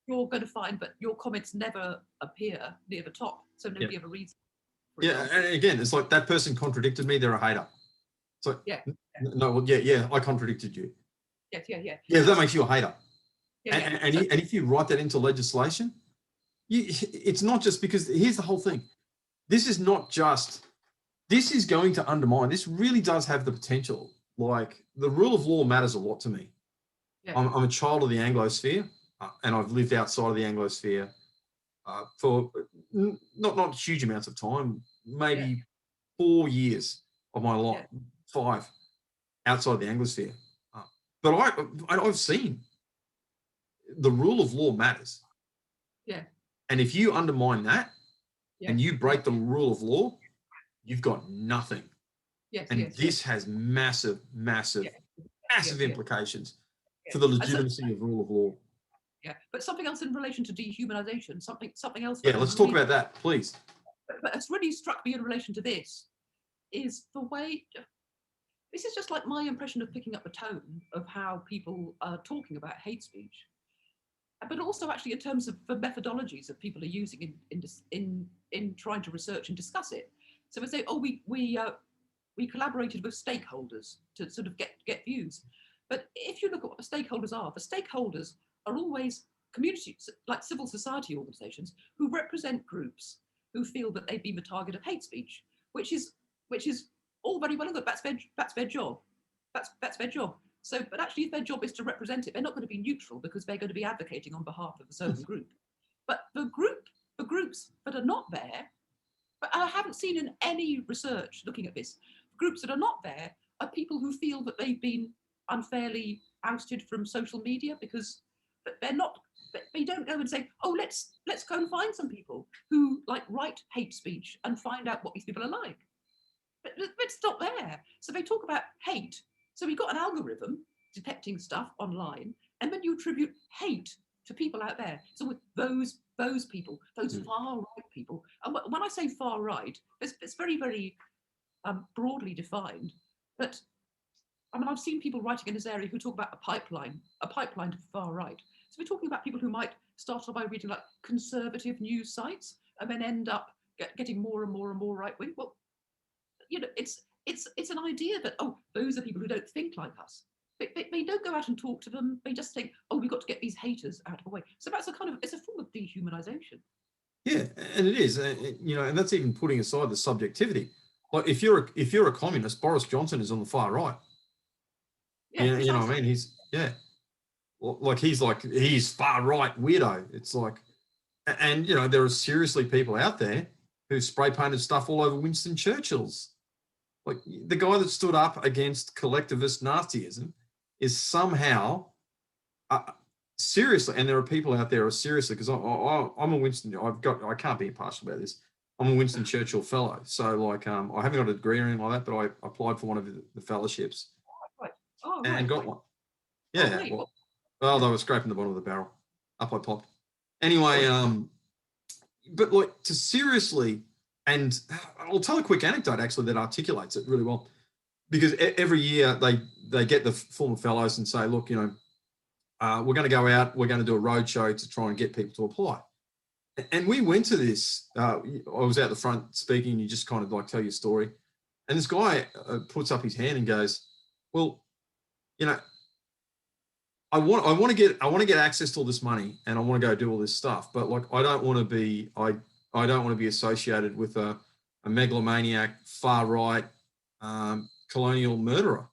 you're going to find that your comments never appear near the top, so nobody ever reads them. Yeah, and again, it's like that person contradicted me; they're a hater. So I contradicted you. Yes, yeah. Yeah, that makes you a hater. And if you write that into legislation, it's not just because, here's the whole thing. This is not just this is going to undermine, this really does have the potential. Like, the rule of law matters a lot to me. Yeah. I'm a child of the Anglosphere, and I've lived outside of the Anglosphere for not huge amounts of time, maybe 4 years of my life, 5 outside the Anglosphere. But I've seen the rule of law matters. Yeah. And if you undermine that and you break the Yeah. rule of law, you've got nothing. Yes, And yes, this has massive, massive, massive implications for the legitimacy of rule of law. Yeah, but something else in relation to dehumanization, something else. Yeah, let's talk about that, please. But it's really struck me in relation to this is the way. This is just like my impression of picking up the tone of how people are talking about hate speech, but also actually in terms of the methodologies that people are using in trying to research and discuss it. So we say, oh, we collaborated with stakeholders to sort of get views. But if you look at what the stakeholders are always communities, like civil society organizations, who represent groups who feel that they've been the target of hate speech, which is all very well and good. That's their job. That's their job. So, but actually, if their job is to represent it, they're not going to be neutral because they're going to be advocating on behalf of a certain group. But the groups that are not there, but I haven't seen in any research looking at this, groups that are not there are people who feel that they've been unfairly ousted from social media because they're not. They don't go and say, oh, let's go and find some people who like write hate speech and find out what these people are like. But it's not there. So they talk about hate. So we've got an algorithm detecting stuff online, and then you attribute hate to people out there. So with those people, those far right people, and when I say far right, it's very, very broadly defined. But I mean, I've seen people writing in this area who talk about a pipeline to the far right. So we're talking about people who might start off by reading like conservative news sites and then end up getting more and more and more right wing. Well, you know, it's an idea that, oh, those are people who don't think like us. They don't go out and talk to them. They just think, oh, we've got to get these haters out of the way. So that's it's a form of dehumanization. Yeah, and it is, you know, and that's even putting aside the subjectivity. Like, if you're a communist, Boris Johnson is on the far right. Yeah, you know what I mean? He's he's far right weirdo. It's like, and you know, there are seriously people out there who spray painted stuff all over Winston Churchill's. Like, the guy that stood up against collectivist Nazism is somehow seriously, and there are people out there who are seriously, because I'm a Winston, I can't be impartial about this. I'm a Winston Churchill fellow. So like, I haven't got a degree or anything like that, but I applied for one of the fellowships. Right. Oh, right. And got one. Yeah. Oh, well, they were scraping the bottom of the barrel. Up I popped. Anyway, but like, to seriously, and I'll tell a quick anecdote actually that articulates it really well, because every year they get the former fellows and say, look, you know, we're going to go out, we're going to do a roadshow to try and get people to apply. And we went to this, I was out the front speaking, you just kind of like tell your story. And this guy puts up his hand and goes, well, you know, I want to get access to all this money, and I want to go do all this stuff, but like, I don't want to be associated with a megalomaniac, far right, colonial murderer.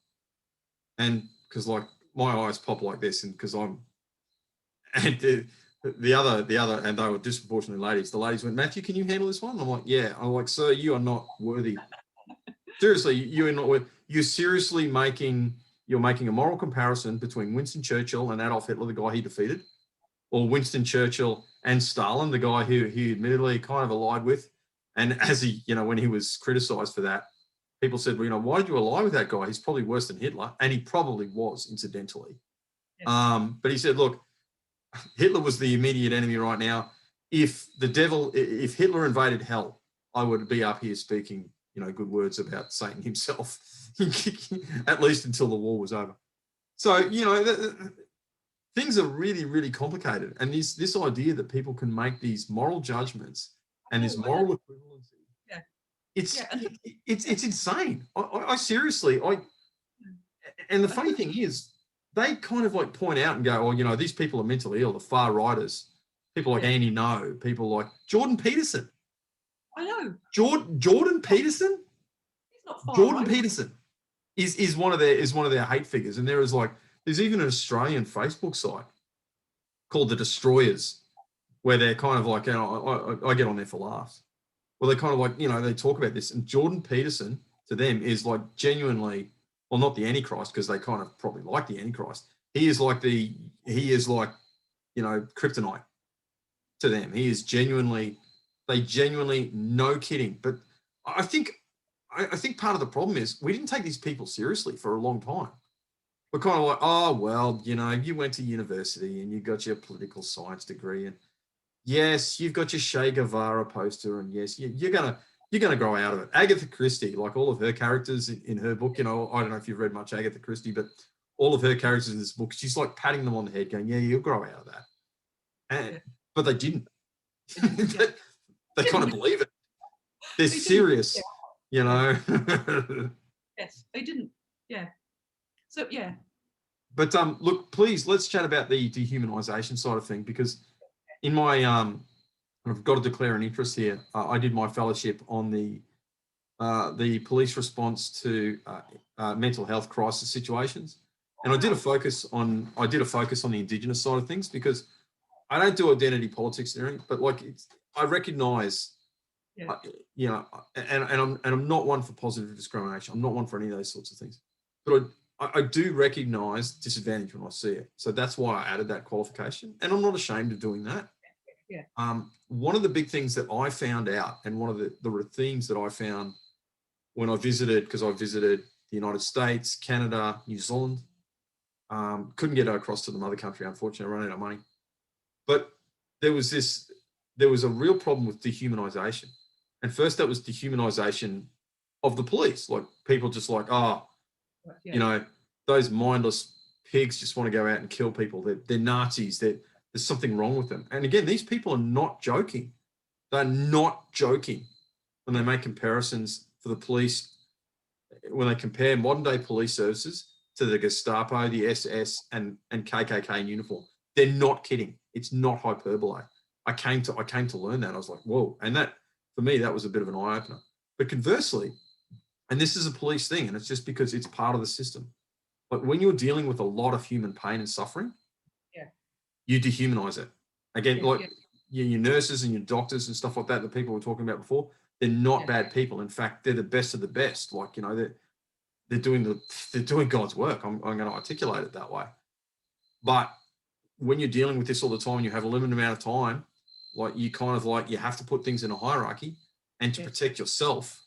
And because like, my eyes pop like this, and because I'm, and the other, and they were disproportionately ladies. The ladies went, Matthew, can you handle this one? And I'm like, yeah. I'm like, sir, you are not worthy. Seriously, you are not worthy. You're making a moral comparison between Winston Churchill and Adolf Hitler, the guy he defeated, or Winston Churchill and Stalin, the guy who he admittedly kind of allied with. And as he, you know, when he was criticized for that, people said, well, you know, why did you ally with that guy? He's probably worse than Hitler. And he probably was, incidentally. Yeah. But he said, look, Hitler was the immediate enemy right now. If Hitler invaded hell, I would be up here speaking, you know, good words about Satan himself, at least until the war was over. So, you know, things are really, really complicated. And this idea that people can make these moral judgments and this moral equivalency, it's insane. I seriously, and the funny thing is, they kind of like point out and go, oh, you know, these people are mentally ill, the far righters, people like Andy No, people like Jordan Peterson. I know. Jordan Peterson not far Jordan right. Peterson is one of their hate figures, and there's even an Australian Facebook site called The Destroyers, where they're kind of like, I get on there for laughs. Well, they're kind of like, they talk about this, and Jordan Peterson to them is like genuinely, well, not the Antichrist, because they kind of probably like the Antichrist. He is like kryptonite to them. He is genuinely, no kidding. But I think part of the problem is we didn't take these people seriously for a long time. We're kind of like, oh, well, you went to university and you got your political science degree, and yes, you've got your Che Guevara poster, and yes, you're gonna grow out of it. Agatha Christie, like all of her characters in her book, I don't know if you've read much Agatha Christie, but all of her characters in this book, she's like patting them on the head, going, "Yeah, you'll grow out of that." But they didn't. They kind of believe it. They're serious, Yes, they didn't. Yeah. So yeah. But look, please, let's chat about the dehumanization side of thing, because in my I've got to declare an interest here. I did my fellowship on the police response to mental health crisis situations, and I did a focus on the Indigenous side of things, because I don't do identity politics theory, but like I recognise, and I'm not one for positive discrimination. I'm not one for any of those sorts of things, but I do recognise disadvantage when I see it. So that's why I added that qualification, and I'm not ashamed of doing that. Yeah. One of the big things that I found out, and one of the themes that I found when I visited, because I visited the United States, Canada, New Zealand, couldn't get across to the mother country, unfortunately, I ran out of money. But there was a real problem with dehumanization. And first that was dehumanization of the police, like people just like, those mindless pigs just want to go out and kill people. They're Nazis. There's something wrong with them. And again, these people are not joking. They're not joking when they make comparisons for the police, when they compare modern day police services to the Gestapo, the SS, and KKK in uniform. They're not kidding. It's not hyperbole. I came to learn that. I was like, whoa. And that, for me, that was a bit of an eye opener. But conversely, and this is a police thing, and it's just because it's part of the system. But when you're dealing with a lot of human pain and suffering, you dehumanize it. Again, your nurses and your doctors and stuff like that people were talking about before, they're not bad people. In fact, they're the best of the best. Like, they're doing God's work. I'm going to articulate it that way. But when you're dealing with this all the time, you have a limited amount of time, like you kind of like, you have to put things in a hierarchy, and to protect yourself,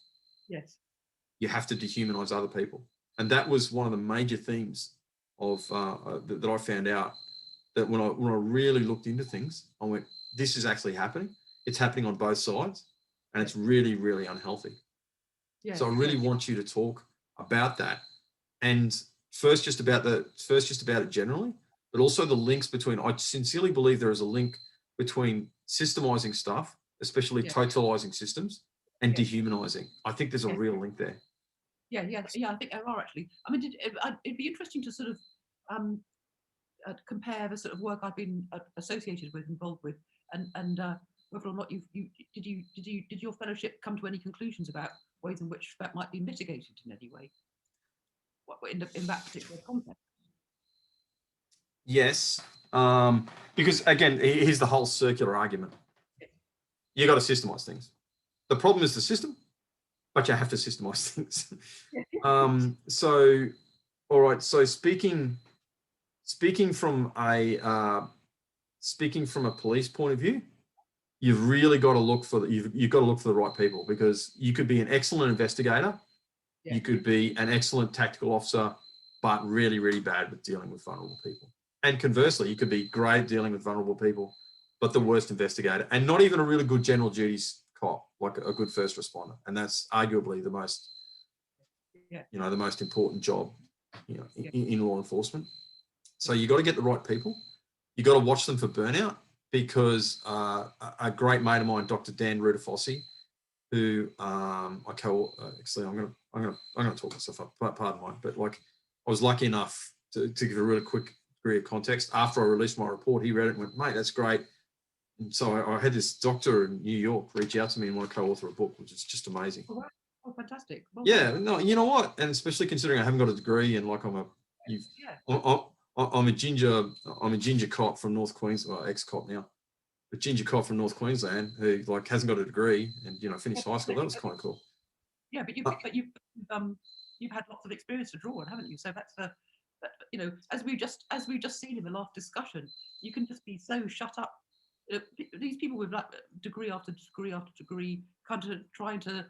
you have to dehumanize other people. And that was one of the major themes of that I found out, that when I really looked into things, I went, this is actually happening. It's happening on both sides, and it's really, really unhealthy. So I really want you to talk about that, and first just about it generally, but also the links between. I sincerely believe there is a link between systemizing stuff, especially totalizing systems, and dehumanizing. I think there's a real link there. Yeah, I think there are actually. I mean, it'd be interesting to sort of compare the sort of work I've been associated with, involved with, and whether or not did your fellowship come to any conclusions about ways in which that might be mitigated in any way, in that particular context? Yes, because again, here's the whole circular argument. You got to systemize things. The problem is the system, but you have to systemize things. So, all right. So speaking from a police point of view, you've really got to look for you've got to look for the right people, because you could be an excellent investigator, you could be an excellent tactical officer, but really, really bad with dealing with vulnerable people. And conversely, you could be great dealing with vulnerable people, but the worst investigator, and not even a really good general duties cop, like a good first responder. And that's arguably the most, the most important job, in law enforcement. So you got to get the right people. You got to watch them for burnout, because a great mate of mine, Dr. Dan Rudafossi, who actually I'm gonna talk myself up, pardon mine, but like I was lucky enough to give a really quick degree of context. After I released my report, he read it and went, mate, that's great. And so I had this doctor in New York reach out to me and want to co-author a book, which is just amazing. Oh, fantastic. Well Yeah, done. no, you know what? And especially considering I haven't got a degree and like you've, Yeah. I'm a ginger cop from North Queensland, well, ex-cop now, but ginger cop from North Queensland who like hasn't got a degree and, you know, finished high school. That was kind of cool. Yeah, but Uh, you've had lots of experience to draw on, haven't you? So that's you know, as we've just seen in the last discussion, you can just be so shut up. These people with like degree after degree after degree, kind of trying to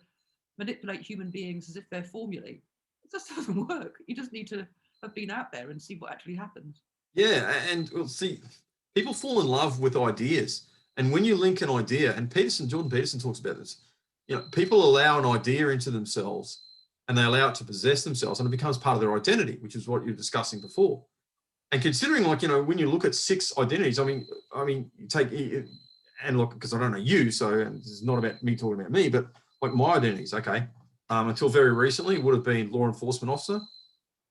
manipulate human beings as if they're formulae. It just doesn't work. You just need to have been out there and see what actually happens. yeah, and we'll see, people fall in love with ideas. And when you link an idea, and Jordan Peterson talks about this, you know, people allow an idea into themselves and they allow it to possess themselves and it becomes part of their identity, which is what you're discussing before. And considering, like, you know, when you look at 6 identities, I mean, you take, and look, because I don't know you, so and this is not about me talking about me, but like my identities, okay, until very recently would have been law enforcement officer,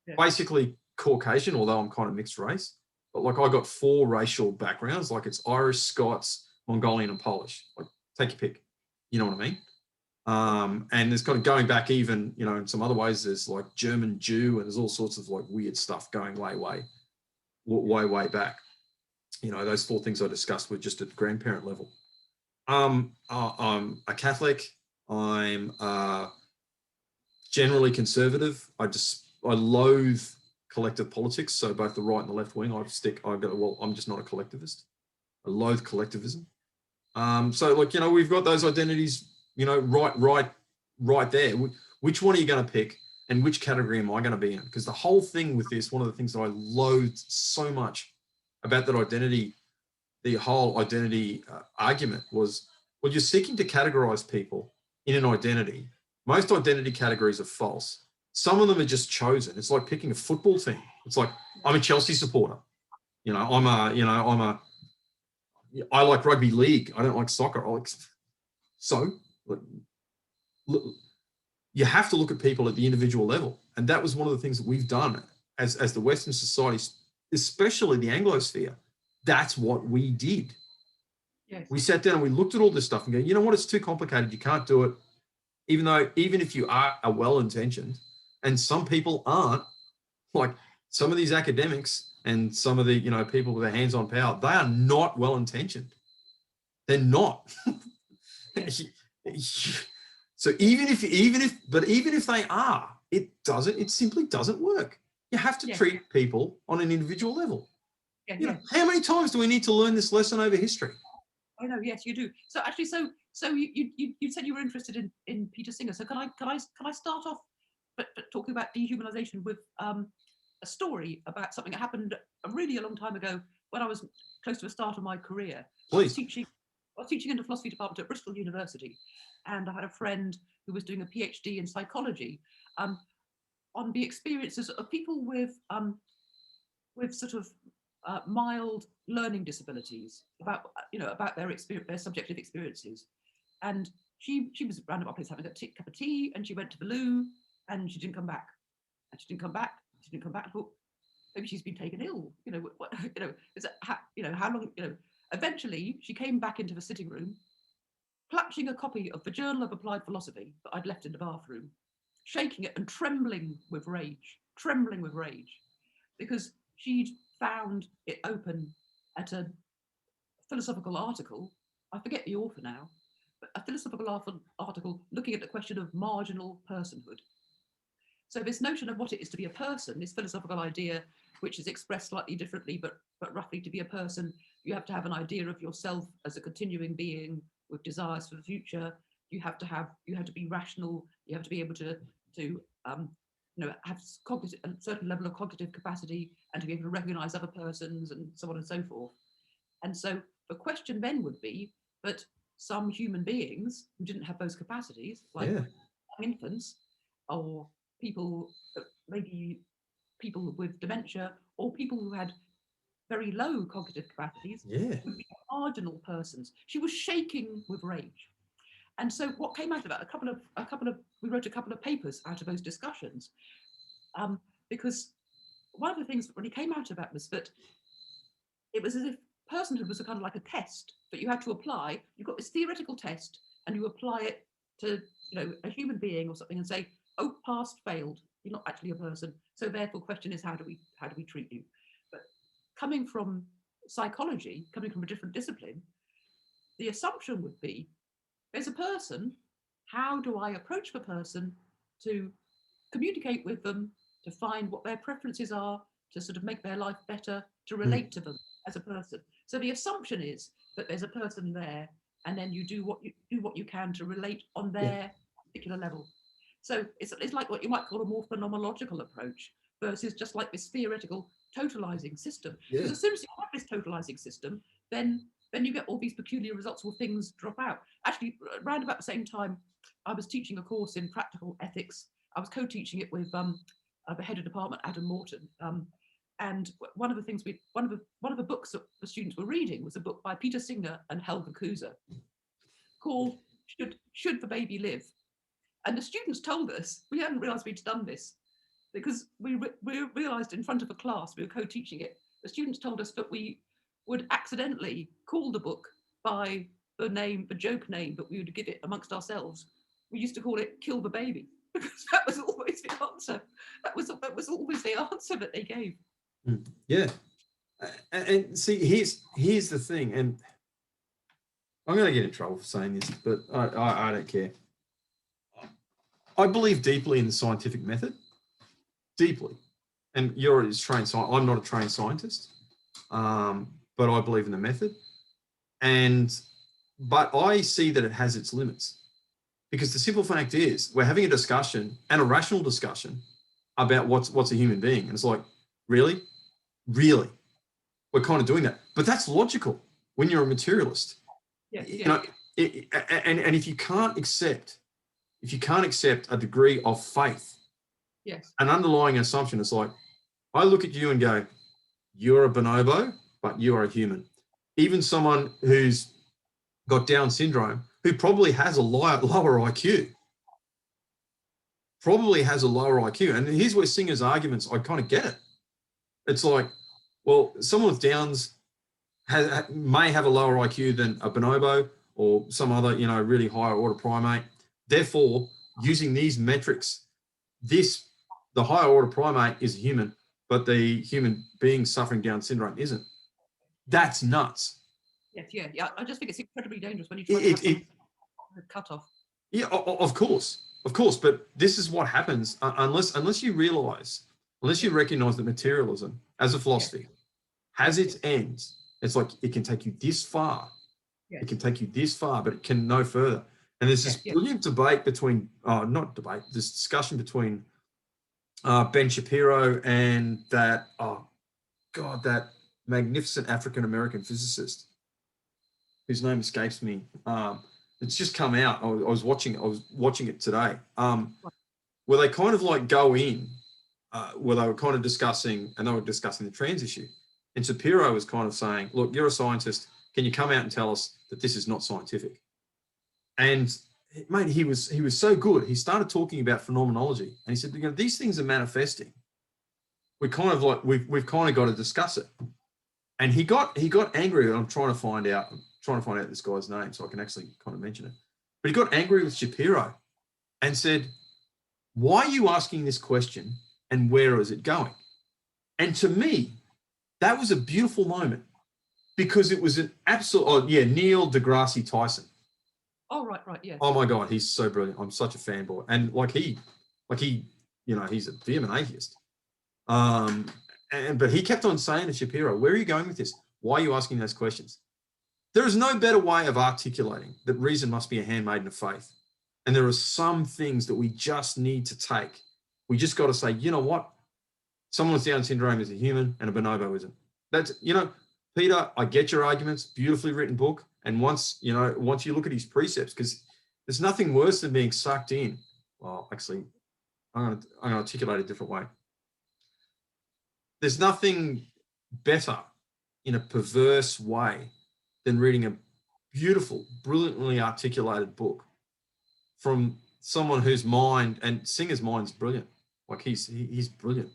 Yeah. basically Caucasian, although I'm kind of mixed race. But like I got 4 racial backgrounds, like it's Irish, Scots, Mongolian, and Polish. Like take your pick, you know what I mean? And there's kind of going back even, you know, in some other ways, there's like German Jew, and there's all sorts of like weird stuff going way back. You know, those 4 things I discussed were just at grandparent level. I'm a Catholic. I'm generally conservative. I loathe collective politics. So both the right and the left wing, I'm just not a collectivist. I loathe collectivism. So like, you know, we've got those identities, you know, right there. Which one are you going to pick and which category am I going to be in? Because the whole thing with this, one of the things that I loathed so much about that identity, the whole identity argument was, well, you're seeking to categorize people in an identity. Most identity categories are false. Some of them are just chosen. It's like picking a football team. It's like, I'm a Chelsea supporter. You know, I like rugby league. I don't like soccer. So you have to look at people at the individual level. And that was one of the things that we've done as the Western society, especially the Anglosphere. That's what we did. Yes. We sat down and we looked at all this stuff and go, you know what, it's too complicated. You can't do it. Even if you are well-intentioned, and some people aren't, like some of these academics and some of the, you know, people with their hands on power, they are not well-intentioned. They're not. So even if they are, it simply doesn't work. You have to treat people on an individual level. You know, how many times do we need to learn this lesson over history? I know, yes, you do. So actually, so you said you were interested in Peter Singer. So can I start off, but talking about dehumanization with a story about something that happened a long time ago when I was close to the start of my career. Please. I was teaching in the philosophy department at Bristol University, and I had a friend who was doing a PhD in psychology on the experiences of people with sort of mild learning disabilities, about their subjective experiences. And she was round about place having a cup of tea, and she went to the loo, and she didn't come back. And she didn't come back. She didn't come back. I thought, maybe she's been taken ill. You know, what, is it, how long? Eventually, she came back into the sitting room, clutching a copy of the Journal of Applied Philosophy that I'd left in the bathroom, shaking it and trembling with rage, because she'd found it open at a philosophical article. I forget the author now, but a philosophical article looking at the question of marginal personhood. So this notion of what it is to be a person, this philosophical idea, which is expressed slightly differently, but roughly to be a person, you have to have an idea of yourself as a continuing being with desires for the future. You have to be rational. You have to be able to have a certain level of cognitive capacity and to be able to recognize other persons and so on and so forth. And so the question then would be that some human beings who didn't have those capacities, like infants or people, maybe people with dementia or people who had very low cognitive capacities, would be marginal persons. She was shaking with rage. And so what came out of that, we wrote a couple of papers out of those discussions, because one of the things that really came out of that was that it was as if personhood was a kind of like a test that you had to apply. You've got this theoretical test and you apply it to, a human being or something and say, oh, past failed, you're not actually a person. So therefore, question is, how do we treat you? But coming from psychology, coming from a different discipline, the assumption would be, there's a person, how do I approach the person to communicate with them, to find what their preferences are, to sort of make their life better, to relate to them as a person. So the assumption is that there's a person there, and then you do what you can to relate on their particular level. So it's like what you might call a more phenomenological approach versus just like this theoretical totalizing system. Because as soon as you have this totalizing system, then you get all these peculiar results where things drop out. Actually, around about the same time, I was teaching a course in practical ethics. I was co-teaching it with the head of department, Adam Morton. And one of the books that the students were reading was a book by Peter Singer and Helga Kuser called Should the Baby Live? And the students told us, we hadn't realized we'd done this, because we realized in front of a class, we were co-teaching it, the students told us that we would accidentally call the book by the joke name that we would give it amongst ourselves. We used to call it Kill the Baby, because that was always the answer. That was always the answer that they gave. Yeah. And see, here's the thing, and I'm going to get in trouble for saying this, but I don't care. I believe deeply in the scientific method, deeply. And you're a trained scientist. I'm not a trained scientist, but I believe in the method. But I see that it has its limits, because the simple fact is we're having a discussion, and a rational discussion, about what's a human being. And it's like, really? We're kind of doing that. But that's logical when you're a materialist. And if you can't accept a degree of faith, an underlying assumption, it's like, I look at you and go, you're a bonobo, but you are a human. Even someone who's got Down syndrome, who probably has a lower IQ, And here's where Singer's arguments, I kind of get it. It's like, well, someone with Downs may have a lower IQ than a bonobo or some other, really higher order primate. Therefore, using these metrics, the higher order primate is human, but the human being suffering Down syndrome isn't. That's nuts. Yeah. I just think it's incredibly dangerous when you try to have cut off. Yeah, of course. But this is what happens unless you recognize that materialism as a philosophy has its ends. It's like, it can take you this far. Yes. It can take you this far, but it can no further. And there's this brilliant debate between, this discussion between Ben Shapiro and that magnificent African-American physicist whose name escapes me. It's just come out. I was watching it today, where they kind of like go in, where they were kind of discussing the trans issue. And Shapiro was kind of saying, look, you're a scientist. Can you come out and tell us that this is not scientific? And mate, he was so good. He started talking about phenomenology, and he said, these things are manifesting. We've kind of got to discuss it. And he got angry. I'm trying to find out this guy's name so I can actually kind of mention it. But he got angry with Shapiro and said, why are you asking this question, and where is it going? And to me, that was a beautiful moment, because it was an absolute, Neil deGrasse Tyson. Oh, right, yeah. Oh my God, he's so brilliant. I'm such a fanboy. And he's a vehement atheist. But he kept on saying to Shapiro, where are you going with this? Why are you asking those questions? There is no better way of articulating that reason must be a handmaiden of faith. And there are some things that we just need to take. We just got to say, you know what? Someone with Down syndrome is a human and a bonobo isn't. That's, Peter, I get your arguments, beautifully written book. And once you look at his precepts, because there's nothing worse than being sucked in. Well, actually, I'm going to articulate it a different way. There's nothing better in a perverse way than reading a beautiful, brilliantly articulated book from someone whose mind, and Singer's mind's brilliant. Like he's brilliant.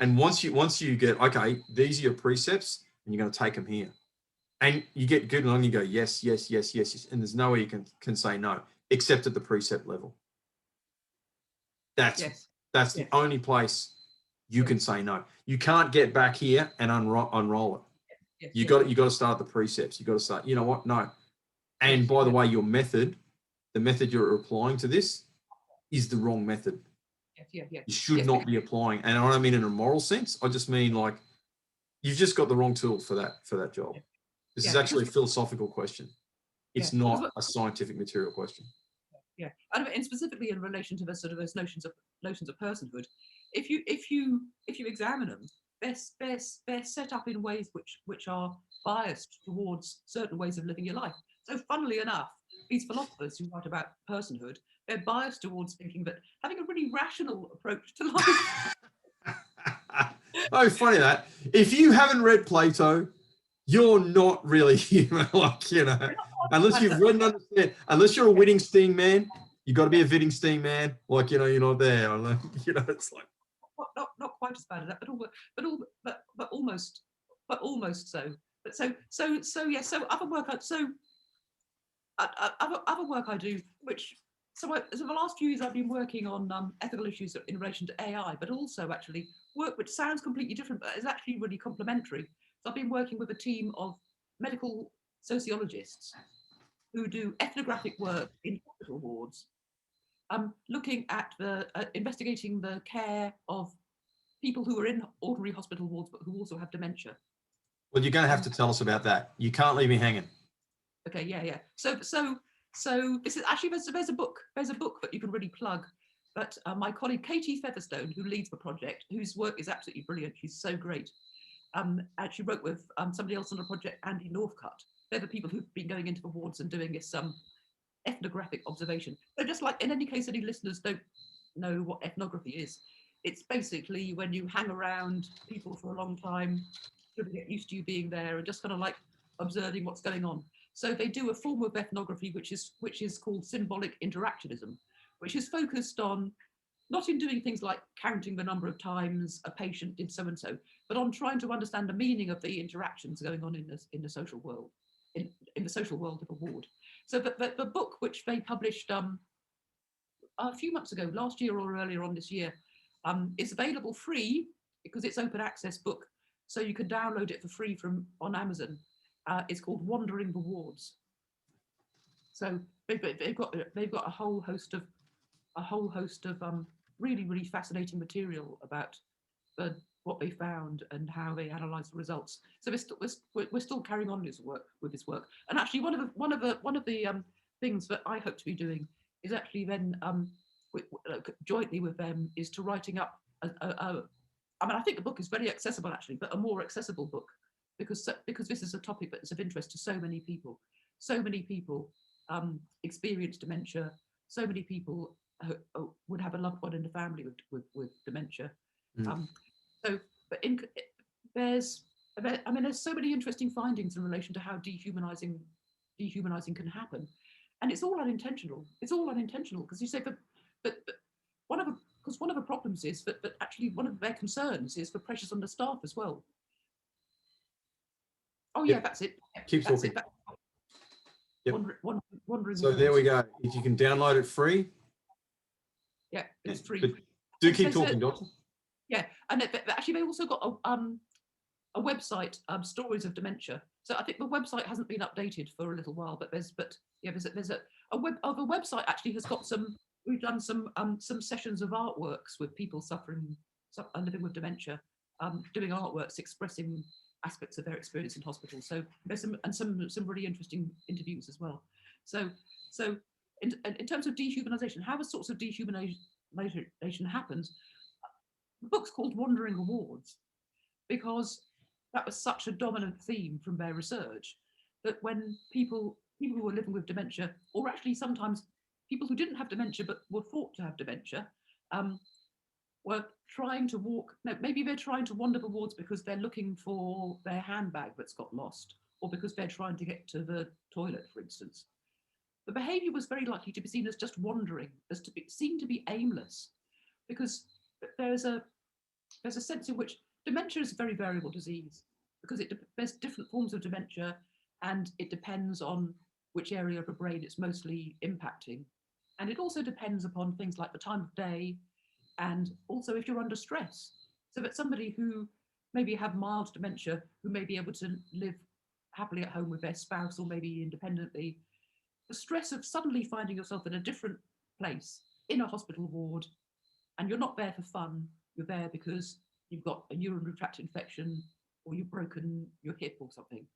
And once you get, okay, these are your precepts, and you're going to take them here. And you get good along, you go, yes. And there's no way you can say no. except at the precept level. That's Yes. that's the Yes. only place you can say no. You can't get back here and unroll it. Yes, You yes. got to start at the precepts. You got to start. You know what? No. And by the way, your method, the method you're applying to this, is the wrong method. Yes. You should not be applying. And I don't mean in a moral sense. I just mean like you've just got the wrong tool for that job. This is actually a philosophical question. It's not a scientific material question. Yeah, and specifically in relation to those notions of personhood, if you examine them, they're set up in ways which are biased towards certain ways of living your life. So, funnily enough, these philosophers who write about personhood, they're biased towards thinking that having a really rational approach to life. Oh, funny that. If you haven't read Plato, you're not really human, like, you know, unless you've read and understand, unless you're a Wittgenstein man, you've got to be a Wittgenstein man, like, you know, you're not there, you know, it's like. Not quite as bad as that, but almost so. But so other work I do, which so the last few years I've been working on ethical issues in relation to AI, but also actually work which sounds completely different, but is actually really complementary. So I've been working with a team of medical sociologists who do ethnographic work in hospital wards, looking at investigating the care of people who are in ordinary hospital wards, but who also have dementia. Well, you're going to have to tell us about that. You can't leave me hanging. Okay, yeah. So this is actually there's a book that you can really plug. But my colleague Katie Featherstone, who leads the project, whose work is absolutely brilliant, she's so great. Actually wrote with somebody else on a project, Andy Northcutt. They're the people who've been going into the wards and doing this ethnographic observation. So just like in any case, any listeners don't know what ethnography is, it's basically when you hang around people for a long time, sort of get used to you being there and just kind of like observing what's going on. So they do a form of ethnography which is called Symbolic Interactionism, which is focused on not in doing things like counting the number of times a patient did so and so, but on trying to understand the meaning of the interactions going on in the social world, in the social world of a ward. So the book which they published a few months ago, last year or earlier on this year, is available free because it's open access book, so you can download it for free on Amazon. It's called Wandering the Wards. So they've got a whole host of really fascinating material about what they found and how they analysed the results. So we're still carrying on with this work. And actually, one of the things that I hope to be doing is actually then jointly with them is to writing up I mean, I think the book is very accessible actually, but a more accessible book because this is a topic that is of interest to so many people. So many people experience dementia. So many people would have a loved one in the family with dementia. But there's so many interesting findings in relation to how dehumanizing can happen, and it's all unintentional. It's all unintentional because you say, but one of the problems is that actually one of their concerns is the pressures on the staff as well. Oh yeah, that's it. Keep talking. Yep. Wandering so there we go. If you can download it free. Yeah, it's free. But do keep talking, Doctor. Yeah, and actually they also got a website, Stories of Dementia. So I think the website hasn't been updated for a little while, but there's a website actually has got we've done some sessions of artworks with people suffering and living with dementia, doing artworks expressing aspects of their experience in hospital. So there's some really interesting interviews as well. So in terms of dehumanization, how the sorts of dehumanization happens, the book's called Wandering the Wards because that was such a dominant theme from their research that when people who were living with dementia, or actually sometimes people who didn't have dementia but were thought to have dementia, were trying to walk. No, maybe they're trying to wander the wards because they're looking for their handbag that's got lost, or because they're trying to get to the toilet, for instance. The behaviour was very likely to be seen as just wandering, seem to be aimless, because there's a sense in which dementia is a very variable disease because there's different forms of dementia and it depends on which area of the brain it's mostly impacting. And it also depends upon things like the time of day, and also if you're under stress. So that somebody who maybe have mild dementia, who may be able to live happily at home with their spouse or maybe independently, the stress of suddenly finding yourself in a different place, in a hospital ward, and you're not there for fun, you're there because you've got a urinary tract infection or you've broken your hip or something.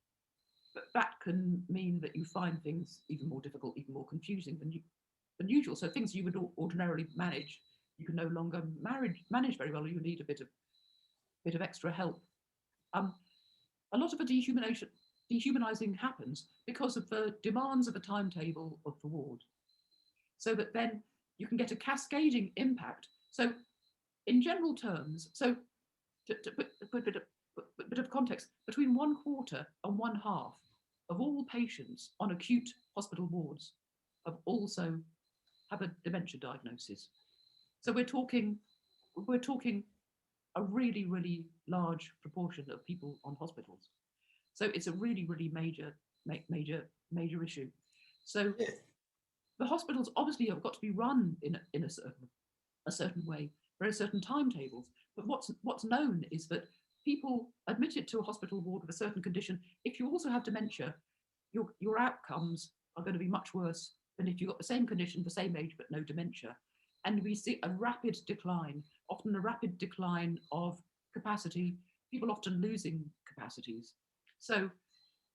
But that can mean that you find things even more difficult, even more confusing than usual. So things you would ordinarily manage, you can no longer manage very well, or you need a bit of extra help. A lot of the dehumanizing happens because of the demands of the timetable of the ward. So that then you can get a cascading impact. So in general terms, so to put a bit of context, between 1/4 and 1/2 of all patients on acute hospital wards have also have a dementia diagnosis. So we're talking a really, really large proportion of people on hospitals. So it's a really, really major issue. So the hospitals obviously have got to be run in a certain way. There are certain timetables. But what's known is that people admitted to a hospital ward with a certain condition, if you also have dementia, your outcomes are going to be much worse than if you've got the same condition, the same age, but no dementia. And we see a rapid decline, often a rapid decline of capacity, people often losing capacities. So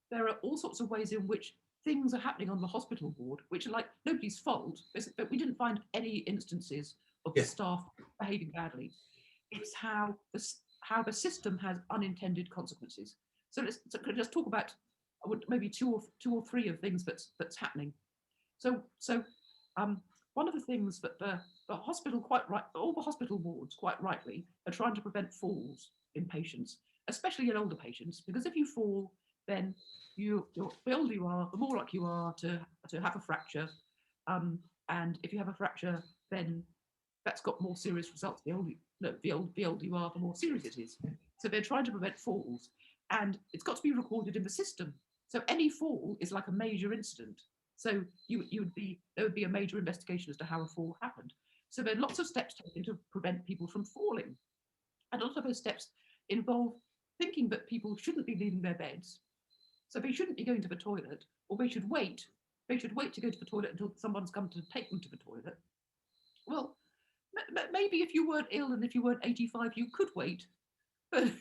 there are all sorts of ways in which things are happening on the hospital ward, which are like nobody's fault, but we didn't find any instances of the staff behaving badly. It's how the system has unintended consequences. So let's just talk about maybe two or three of things that's happening. So one of the things that the hospital all the hospital wards quite rightly are trying to prevent falls in patients, especially in older patients, because if you fall, then the older you are, the more likely you are to have a fracture, and if you have a fracture, then that's got more serious results. The older you are, the more serious it is. So they're trying to prevent falls, and it's got to be recorded in the system. So any fall is like a major incident. So there would be a major investigation as to how a fall happened. So there are lots of steps taken to prevent people from falling, and a lot of those steps involve thinking that people shouldn't be leaving their beds. So they shouldn't be going to the toilet, or they should wait. They should wait to go to the toilet until someone's come to take them to the toilet. Well, maybe if you weren't ill and if you weren't 85, you could wait. But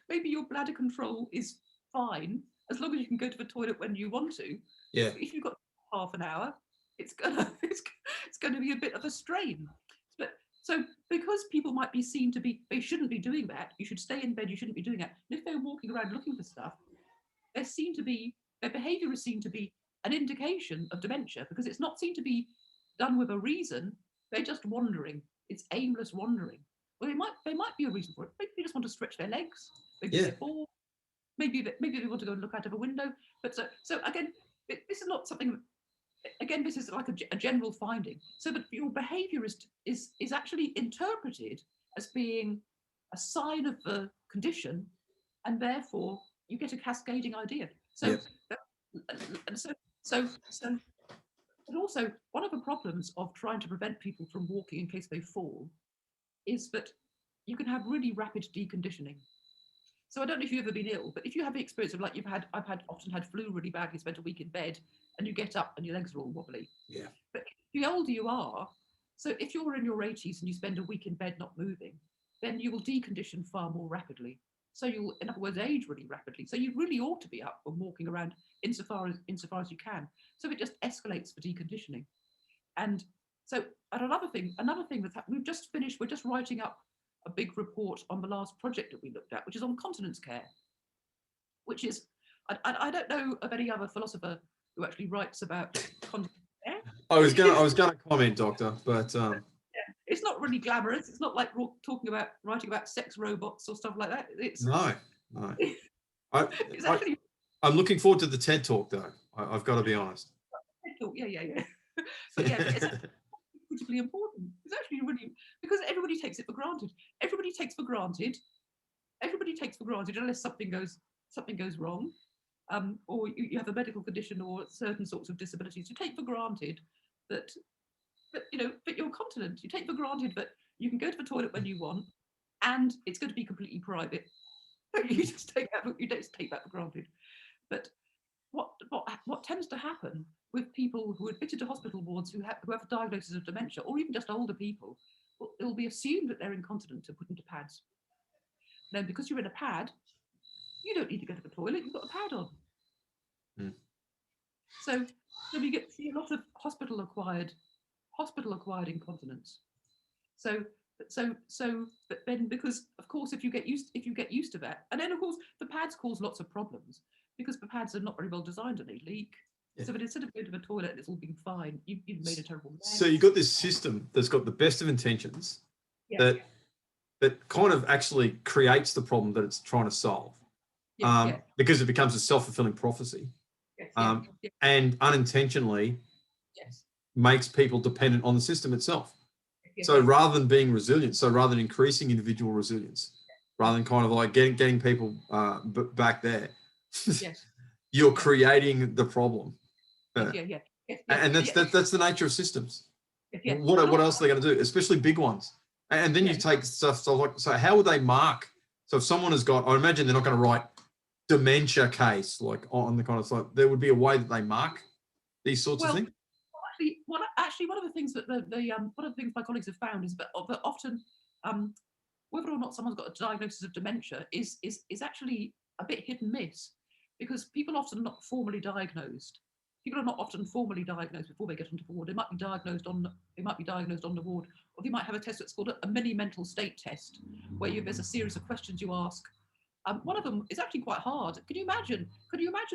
maybe your bladder control is fine as long as you can go to the toilet when you want to. Yeah. If you've got half an hour, it's gonna be a bit of a strain. But so because people might be seen to be, they shouldn't be doing that. You should stay in bed. You shouldn't be doing that. And if they're walking around looking for stuff, their behaviour is seen to be an indication of dementia, because it's not seen to be done with a reason. They're just wandering. It's aimless wandering. Well, there might be a reason for it. Maybe they just want to stretch their legs. Maybe they're bored. Maybe they want to go and look out of a window. But so again, this is not something. Again, this is like a general finding. So that your behaviour is actually interpreted as being a sign of the condition, and therefore you get a cascading idea. So, but also one of the problems of trying to prevent people from walking in case they fall is that you can have really rapid deconditioning. So I don't know if you've ever been ill, but if you have the experience of like I've often had flu really badly, spent a week in bed, and you get up and your legs are all wobbly. Yeah. But the older you are, so if you're in your 80s and you spend a week in bed not moving, then you will decondition far more rapidly. So you'll, in other words, age really rapidly. So you really ought to be up and walking around insofar as you can. So it just escalates for deconditioning. And so another thing that's happened, we're just writing up a big report on the last project that we looked at, which is on continence care, which is, I don't know of any other philosopher who actually writes about continence care. I was gonna comment, Doctor, but it's not really glamorous. It's not like we're writing about sex robots or stuff like that. It's no. it's actually. I'm looking forward to the TED Talk, though. I've got to be honest. Yeah. But yeah, it's critically important. It's actually really, because everybody takes it for granted. Everybody takes for granted unless something goes wrong, or you have a medical condition or certain sorts of disabilities. You take for granted but you're continent. You take for granted that you can go to the toilet when you want, and it's going to be completely private. You just take that for granted. But what tends to happen with people who are admitted to hospital wards who have a diagnosis of dementia, or even just older people, it will be assumed that they're incontinent to put into pads. Then, because you're in a pad, you don't need to go to the toilet. You've got a pad on. Mm. So we see a lot of hospital acquired incontinence. But then, because of course, if you get used to that, and then of course the pads cause lots of problems because the pads are not very well designed and they leak. Yeah. So, but instead of going to the toilet and it's all been fine, you've made a terrible mess. So you've got this system that's got the best of intentions, that kind of actually creates the problem that it's trying to solve, because it becomes a self-fulfilling prophecy, and unintentionally makes people dependent on the system itself. So rather than being resilient, so rather than increasing individual resilience, rather than kind of like getting people back there, you're creating the problem. And that's the nature of systems. What else are they going to do, especially big ones? And then you take stuff like, so how would they mark? So if someone has got, I imagine they're not going to write dementia case like on the kind of like, there would be a way that they mark these sorts of things. Actually, one of the things that one of the things my colleagues have found is that often whether or not someone's got a diagnosis of dementia is actually a bit hit and miss, because people often are not formally diagnosed. People are not often formally diagnosed before they get onto the ward. They might be diagnosed on the ward, or they might have a test that's called a mini mental state test, where there's a series of questions you ask. One of them is actually quite hard. Could you imagine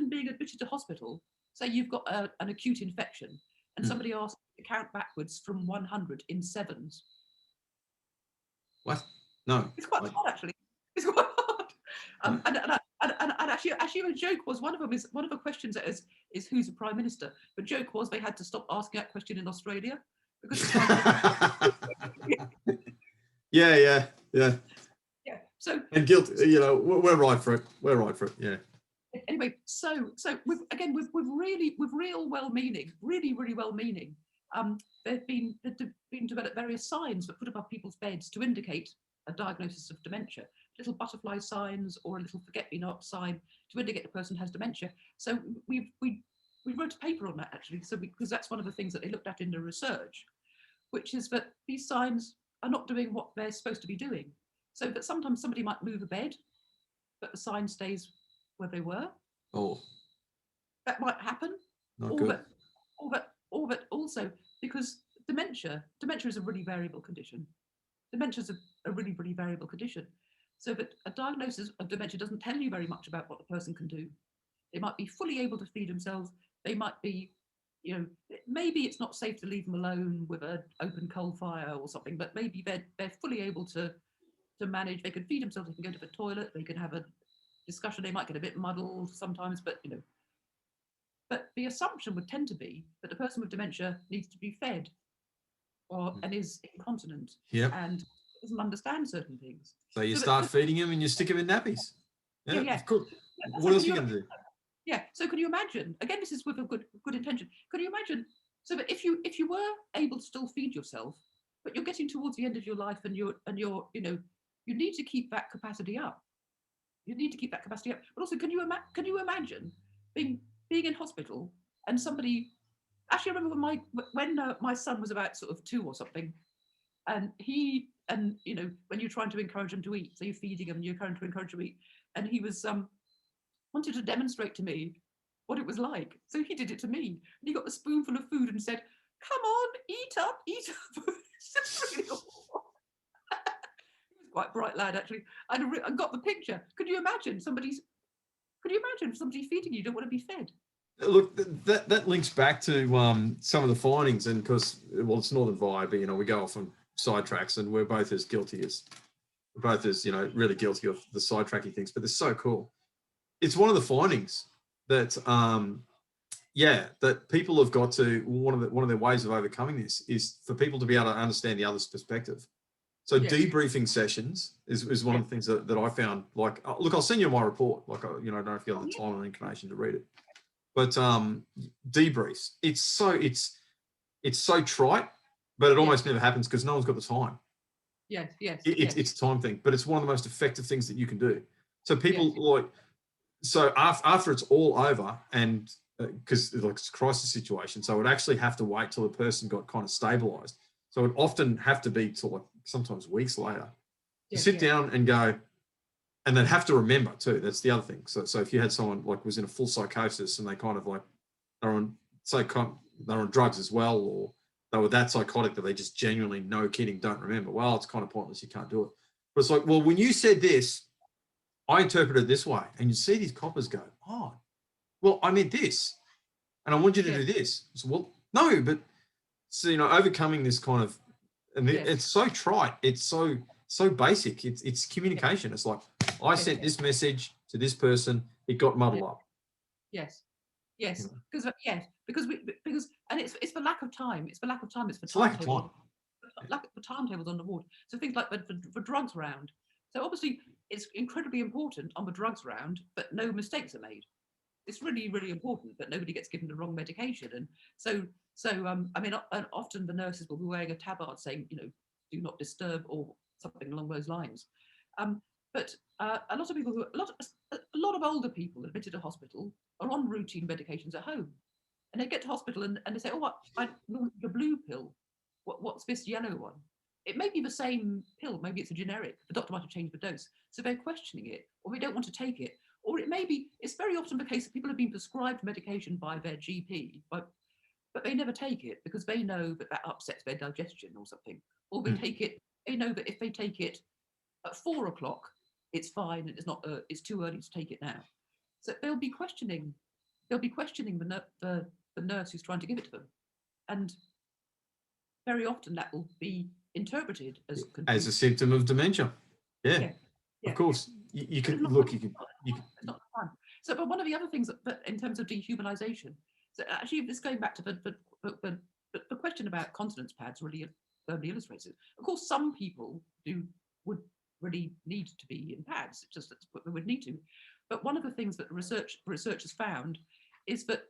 being admitted to hospital? Say you've got an acute infection, and somebody asks you to count backwards from 100 in sevens. What? No. It's quite hard, actually. It's quite hard. And actually, a joke was one of the questions is who's the prime minister. The joke was they had to stop asking that question in Australia because. Yeah. So and guilt, we're right for it. We're right for it. Yeah. Anyway, so with real well-meaning, really well-meaning, there've been developed various signs that put above people's beds to indicate a diagnosis of dementia. Little butterfly signs or a little forget-me-not sign to indicate the person has dementia. So we wrote a paper on that, actually, because that's one of the things that they looked at in the research, which is that these signs are not doing what they're supposed to be doing. So that sometimes somebody might move a bed, but the sign stays where they were. Oh, that might happen. Not good. But also because dementia is a really variable condition. Dementia is a really variable condition. So that a diagnosis of dementia doesn't tell you very much about what the person can do. They might be fully able to feed themselves. They might be, maybe it's not safe to leave them alone with an open coal fire or something, but maybe they're fully able to manage. They can feed themselves. They can go to the toilet. They can have a discussion. They might get a bit muddled sometimes, but But the assumption would tend to be that the person with dementia needs to be fed, and is incontinent, and doesn't understand certain things. So you start feeding him and you stick him in nappies. Yeah. Cool. What else are you going to do? Yeah. So can you imagine? Again, this is with a good intention. Could you imagine? So that if you were able to still feed yourself, but you're getting towards the end of your life, and you're you need to keep that capacity up. You need to keep that capacity up. But also, can you imagine being in hospital and somebody? Actually, I remember when my son was about sort of 2 or something, and when you're trying to encourage him to eat, so you're feeding him, you're trying to encourage him to eat, and he was wanted to demonstrate to me what it was like. So he did it to me, and he got a spoonful of food and said, "Come on, eat up." It's just really awful. He was quite a bright lad, actually. I got the picture. Could you imagine somebody feeding you? You don't want to be fed. Look, that links back to some of the findings, and because, well, it's Northern Vibe, but we go off on sidetracks, and we're both as guilty as really guilty of the sidetracking things, but they're so cool. It's one of the findings that that people have got to, one of their ways of overcoming this is for people to be able to understand the other's perspective. So debriefing sessions is one of the things that I found. Like, look, I'll send you my report. Like, I don't know if you have the time or inclination to read it. But debriefs, it's it's so trite, but it almost never happens because no one's got the time. Yes, yes, It's a time thing, but it's one of the most effective things that you can do. So people yes. so after it's all over, and because like it's a crisis situation, so it would actually have to wait till the person got kind of stabilized. So it would often have to be till like sometimes weeks later to sit down and go, and they'd have to remember too. That's the other thing. So if you had someone like was in a full psychosis and they kind of like they're on they're on drugs as well, or they were that psychotic that they just genuinely, no kidding, don't remember. Well, it's kind of pointless. You can't do it. But it's like, well, when you said this, I interpret it this way, and you see these coppers go, oh, well, I meant this, and I want you to do this. So, well, no, but so overcoming this kind of, and it's so trite. It's so basic. It's communication. It's like I sent this message to this person. It got muddled up. Yes. Yes, because and it's for lack of time. It's for lack of time. It's for lack of time. Lack of timetables on the ward. So things like for drugs round. So obviously it's incredibly important on the drugs round, but no mistakes are made. It's really, really important that nobody gets given the wrong medication. And so I mean, often the nurses will be wearing a tabard saying, do not disturb or something along those lines. But a lot of people a lot of older people admitted to hospital are on routine medications at home, and they get to hospital and they say, "Oh, the blue pill. What's this yellow one?" It may be the same pill. Maybe it's a generic. The doctor might have changed the dose, so they're questioning it, or they don't want to take it, or it may be. It's very often the case that people have been prescribed medication by their GP, but they never take it because they know that upsets their digestion or something, or they take it. They know that if they take it at 4 o'clock, it's fine, and it's not. It's too early to take it now. So they'll be questioning the nurse who's trying to give it to them, and very often that will be interpreted as a symptom of dementia. Yeah. Of course. You can look. You can. It's not fun. So, but one of the other things that in terms of dehumanization, so actually, this going back to the question about continence pads really firmly illustrates it. Of course, some people would really need to be in pads. It's just that they would need to. But one of the things that research has found is that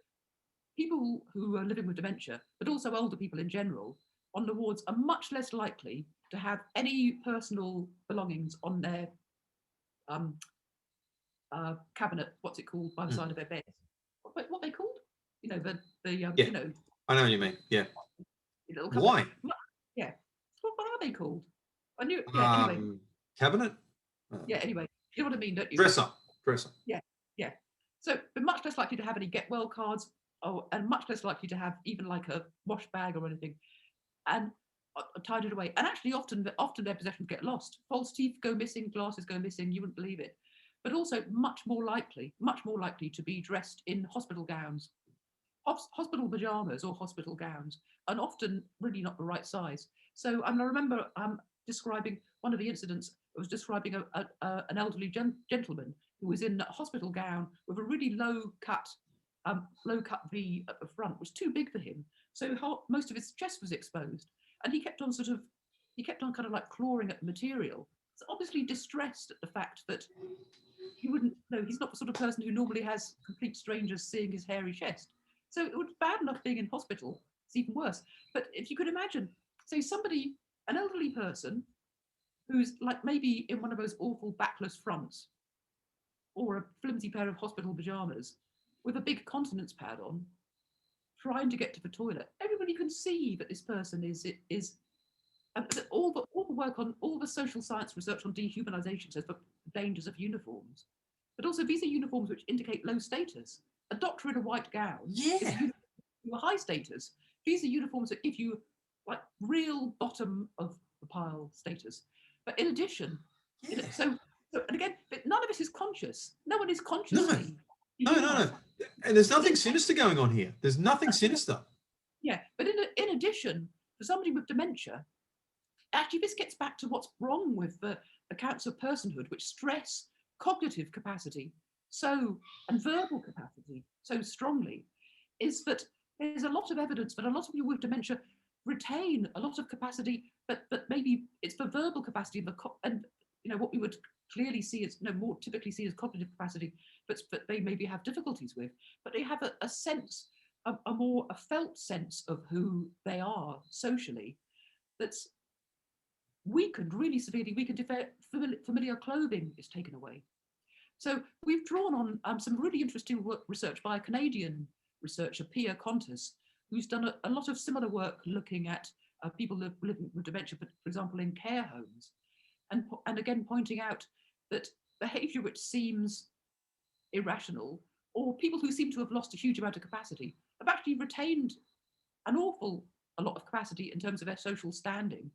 people who are living with dementia, but also older people in general, on the wards are much less likely to have any personal belongings on their cabinet, what's it called, by the side of their bed. What are they called? I know what you mean. Yeah. Why? Yeah. What are they called? I knew. Yeah. Anyway. Cabinet. Yeah. Anyway, you know what I mean, don't you? Dresser. Yeah. Yeah. So they're much less likely to have any get well cards, and much less likely to have even like a wash bag or anything, and tied it away. And actually, often their possessions get lost. False teeth go missing, glasses go missing. You wouldn't believe it. But also much more likely to be dressed in hospital gowns, hospital pajamas or hospital gowns, and often really not the right size. So I remember describing one of the incidents. I was describing an elderly gentleman who was in a hospital gown with a really low cut V at the front, was too big for him. So most of his chest was exposed, and he kept on kind of like clawing at the material. So obviously distressed at the fact that he's not the sort of person who normally has complete strangers seeing his hairy chest. So it was bad enough being in hospital. It's even worse. But if you could imagine, say an elderly person who's like maybe in one of those awful backless fronts or a flimsy pair of hospital pajamas with a big continence pad on, trying to get to the toilet. Everybody can see that this person is all the work on all the social science research on dehumanization says the dangers of uniforms. But also these are uniforms which indicate low status. A doctor in a white gown is a high status. These are uniforms that give you like real bottom of the pile status. But in addition, so and again, none of this is conscious. No one is consciously. No. And there's nothing sinister going on here. There's nothing sinister. Yeah, but in addition, for somebody with dementia, actually this gets back to what's wrong with the accounts of personhood, which stress cognitive capacity and verbal capacity so strongly, is that there's a lot of evidence that a lot of people with dementia retain a lot of capacity, but maybe it's the verbal capacity and what we would clearly see as more typically see as cognitive capacity, but they maybe have difficulties with, but they have a sense a more a felt sense of who they are socially that's weakened, really severely weakened if their familiar clothing is taken away. So we've drawn on some really interesting research by a Canadian researcher, Pia Contas, who's done a lot of similar work looking at people living with dementia, but for example, in care homes, and again pointing out that behaviour which seems irrational, or people who seem to have lost a huge amount of capacity, have actually retained an awful a lot of capacity in terms of their social standing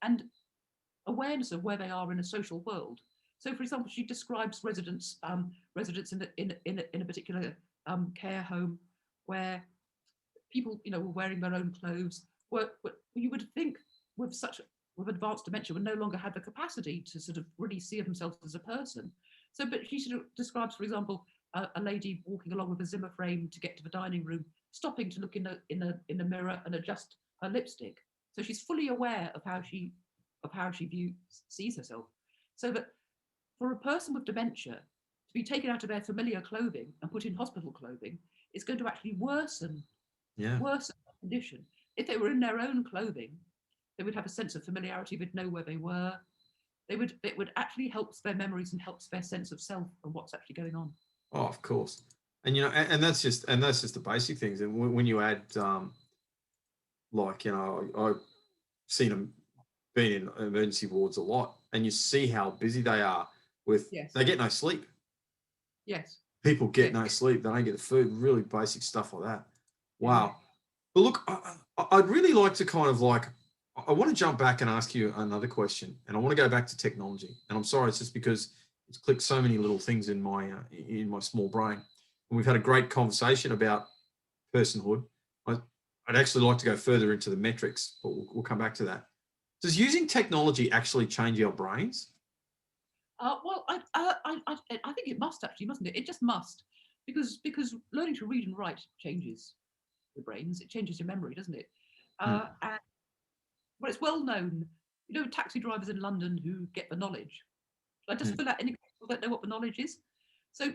and awareness of where they are in a social world. So, for example, she describes residents in a particular care home where people, were wearing their own clothes. Were you would think with advanced dementia would no longer have the capacity to sort of really see themselves as a person. So, but she sort of describes, for example, a lady walking along with a Zimmer frame to get to the dining room, stopping to look in the mirror and adjust her lipstick. So she's fully aware of how she sees herself. So that for a person with dementia to be taken out of their familiar clothing and put in hospital clothing is going to actually worsen the condition. If they were in their own clothing, they would have a sense of familiarity, they'd know where they were. It would actually help their memories and helps their sense of self and what's actually going on. Oh, of course. And and that's just the basic things. And when you add I've seen them been in emergency wards a lot, and you see how busy they are with, Yes. they get no sleep. Yes. People get no sleep. They don't get the food, really basic stuff like that. Wow. Yeah. But look, I'd really like to I want to jump back and ask you another question, and I want to go back to technology. And I'm sorry, it's just because it's clicked so many little things in my small brain. And we've had a great conversation about personhood. I'd actually like to go further into the metrics, but we'll come back to that. Does using technology actually change our brains? Well, I think it must actually, mustn't it? It just must, because learning to read and write changes the brains. It changes your memory, doesn't it? And well, it's well known. Taxi drivers in London who get the knowledge. I just feel like any people don't know what the knowledge is. So,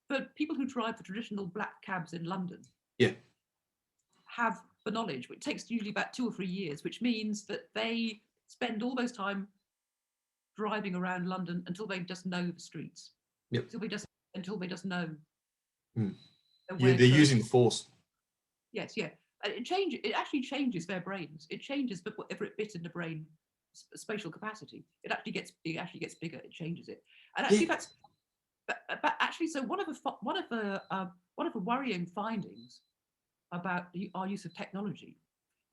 for people who drive the traditional black cabs in London, have the knowledge, which takes usually about 2 or 3 years, which means that they spend all those time driving around London until they just know the streets. Yep. Until they just know. They're using the force. Yes, yeah. It actually changes their brains. It changes whatever it bit in the brain, spatial capacity. It actually gets bigger. It changes it, and actually but actually, so one of the worrying findings about our use of technology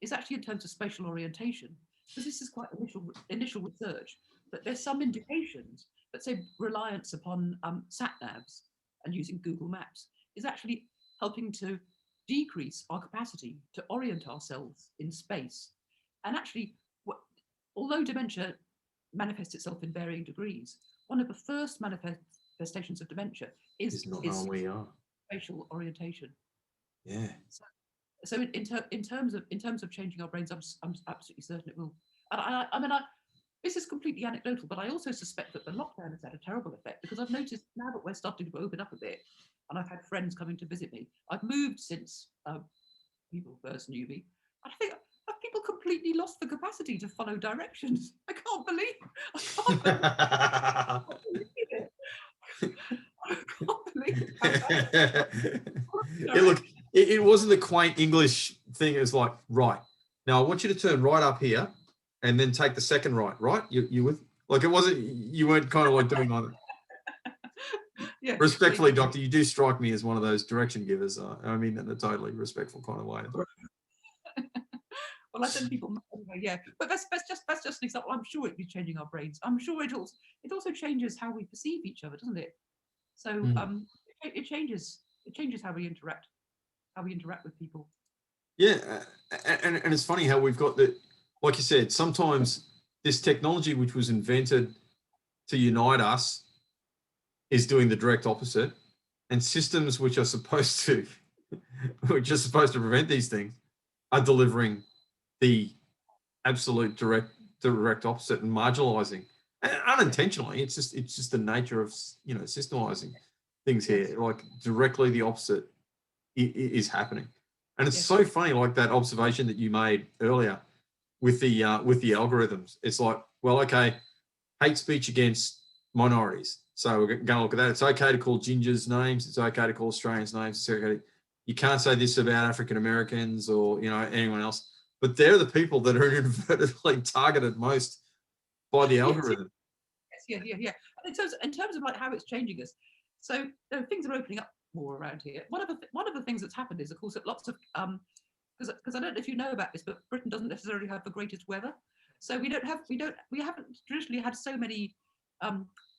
is actually in terms of spatial orientation, because this is quite initial research, that there's some indications that say reliance upon sat navs and using Google Maps is actually helping to decrease our capacity to orient ourselves in space. And actually, although dementia manifests itself in varying degrees, one of the first manifestations of dementia is spatial orientation. Yeah. So in terms of changing our brains, I'm absolutely certain it will. And this is completely anecdotal, but I also suspect that the lockdown has had a terrible effect, because I've noticed now that we're starting to open up a bit, and I've had friends coming to visit me. I've moved since people first knew me. I think people completely lost the capacity to follow directions. I can't believe it. I can't believe it. Yeah, look, it wasn't the quaint English thing. It was like, right, now I want you to turn right up here and then take the second right? You with, like, it wasn't, you weren't kind of like doing like that. Yeah, respectfully, Doctor, you do strike me as one of those direction givers. I mean, in a totally respectful kind of way. Well, I send people anyway, yeah, but that's just an example. I'm sure it'd be changing our brains. I'm sure it also changes how we perceive each other, doesn't it? So it changes how we interact with people. Yeah, and it's funny how we've got that, like you said, sometimes this technology which was invented to unite us is doing the direct opposite, and systems which are supposed to prevent these things are delivering the absolute direct opposite and marginalizing, and unintentionally. It's just the nature of systemizing things here. Like directly the opposite is happening. And it's so funny, like that observation that you made earlier with the algorithms. It's like, well, okay, hate speech against minorities. So we're going to look at that. It's okay to call gingers names. It's okay to call Australians names. It's okay. You can't say this about African Americans or, you know, anyone else. But they're the people that are inadvertently targeted most by the algorithm. Yes. And in terms of like how it's changing us, so things are opening up more around here. One of the things that's happened is, of course, that lots of because I don't know if you know about this, but Britain doesn't necessarily have the greatest weather, so we haven't traditionally had so many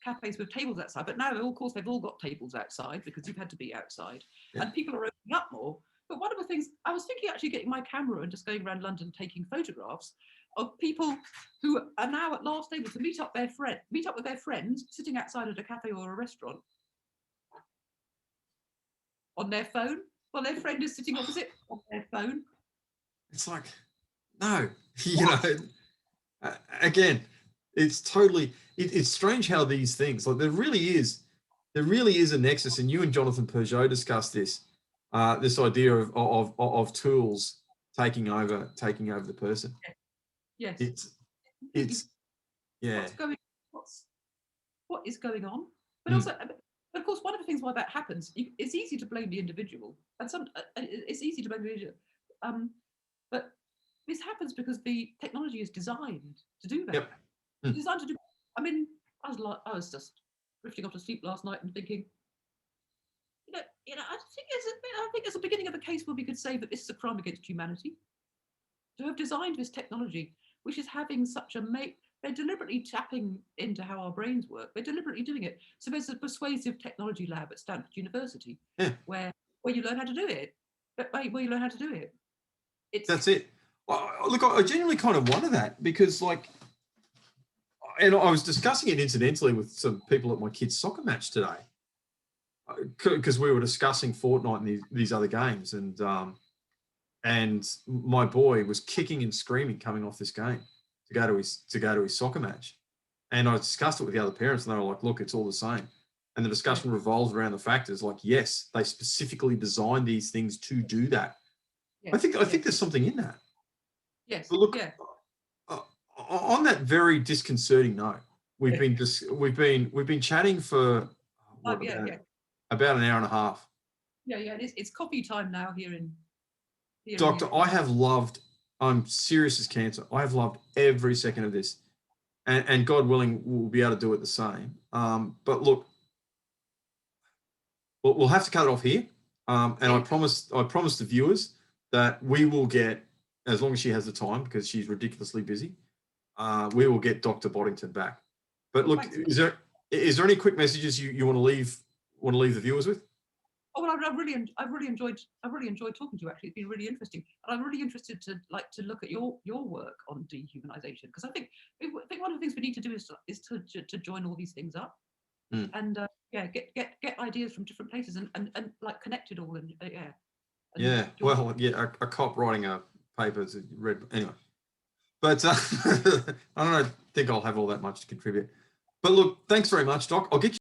cafes with tables outside, but now of course they've all got tables outside because you've had to be outside, and people are opening up more. But one of the things I was thinking, actually getting my camera and just going around London taking photographs of people who are now at last able to meet up with their friends sitting outside at a cafe or a restaurant on their phone while their friend is sitting opposite on their phone. It's like, no, you know, again, it's totally, it's strange how these things, like there really is a nexus, and you and Jonathan Peugeot discussed this, this idea of tools taking over the person. Yes. It's yeah. What is going on? But also, but of course, one of the things why that happens, it's easy to blame the individual, and it's easy to blame the individual. But this happens because the technology is designed to do that. Yep. It's designed to do. I mean, I was just drifting off to sleep last night and thinking, you know, I think it's the beginning of a case where we could say that this is a crime against humanity. To have designed this technology, which is having such a they're deliberately tapping into how our brains work. They're deliberately doing it. So there's a persuasive technology lab at Stanford University where you learn how to do it. Where you learn how to do it. That's it. Look, I genuinely kind of wonder that, because like, and I was discussing it incidentally with some people at my kids' soccer match today, because we were discussing Fortnite and these other games, and my boy was kicking and screaming coming off this game to go to his soccer match, and I discussed it with the other parents, and they were like, "Look, it's all the same." And the discussion revolves around the factors like, yes, they specifically designed these things to do that. I think there's something in that. Yes. But look, on that very disconcerting note, we've been chatting for about an hour and a half. Yeah. It's coffee time now here in. Doctor, I'm serious as cancer. I have loved every second of this, and God willing, we'll be able to do it the same. But look, we'll have to cut it off here. And I promised the viewers that we will get, as long as she has the time, because she's ridiculously busy, we will get Dr. Boddington back. But look, is there any quick messages you want to leave the viewers with? Oh, well, I've really enjoyed talking to you. Actually, it's been really interesting, and I'm really interested to look at your work on dehumanization, because I think one of the things we need to do is to join all these things up, and get ideas from different places and like connect it all, and a cop writing a paper is read anyway. But I don't think I'll have all that much to contribute. But look, thanks very much, Doc. I'll get you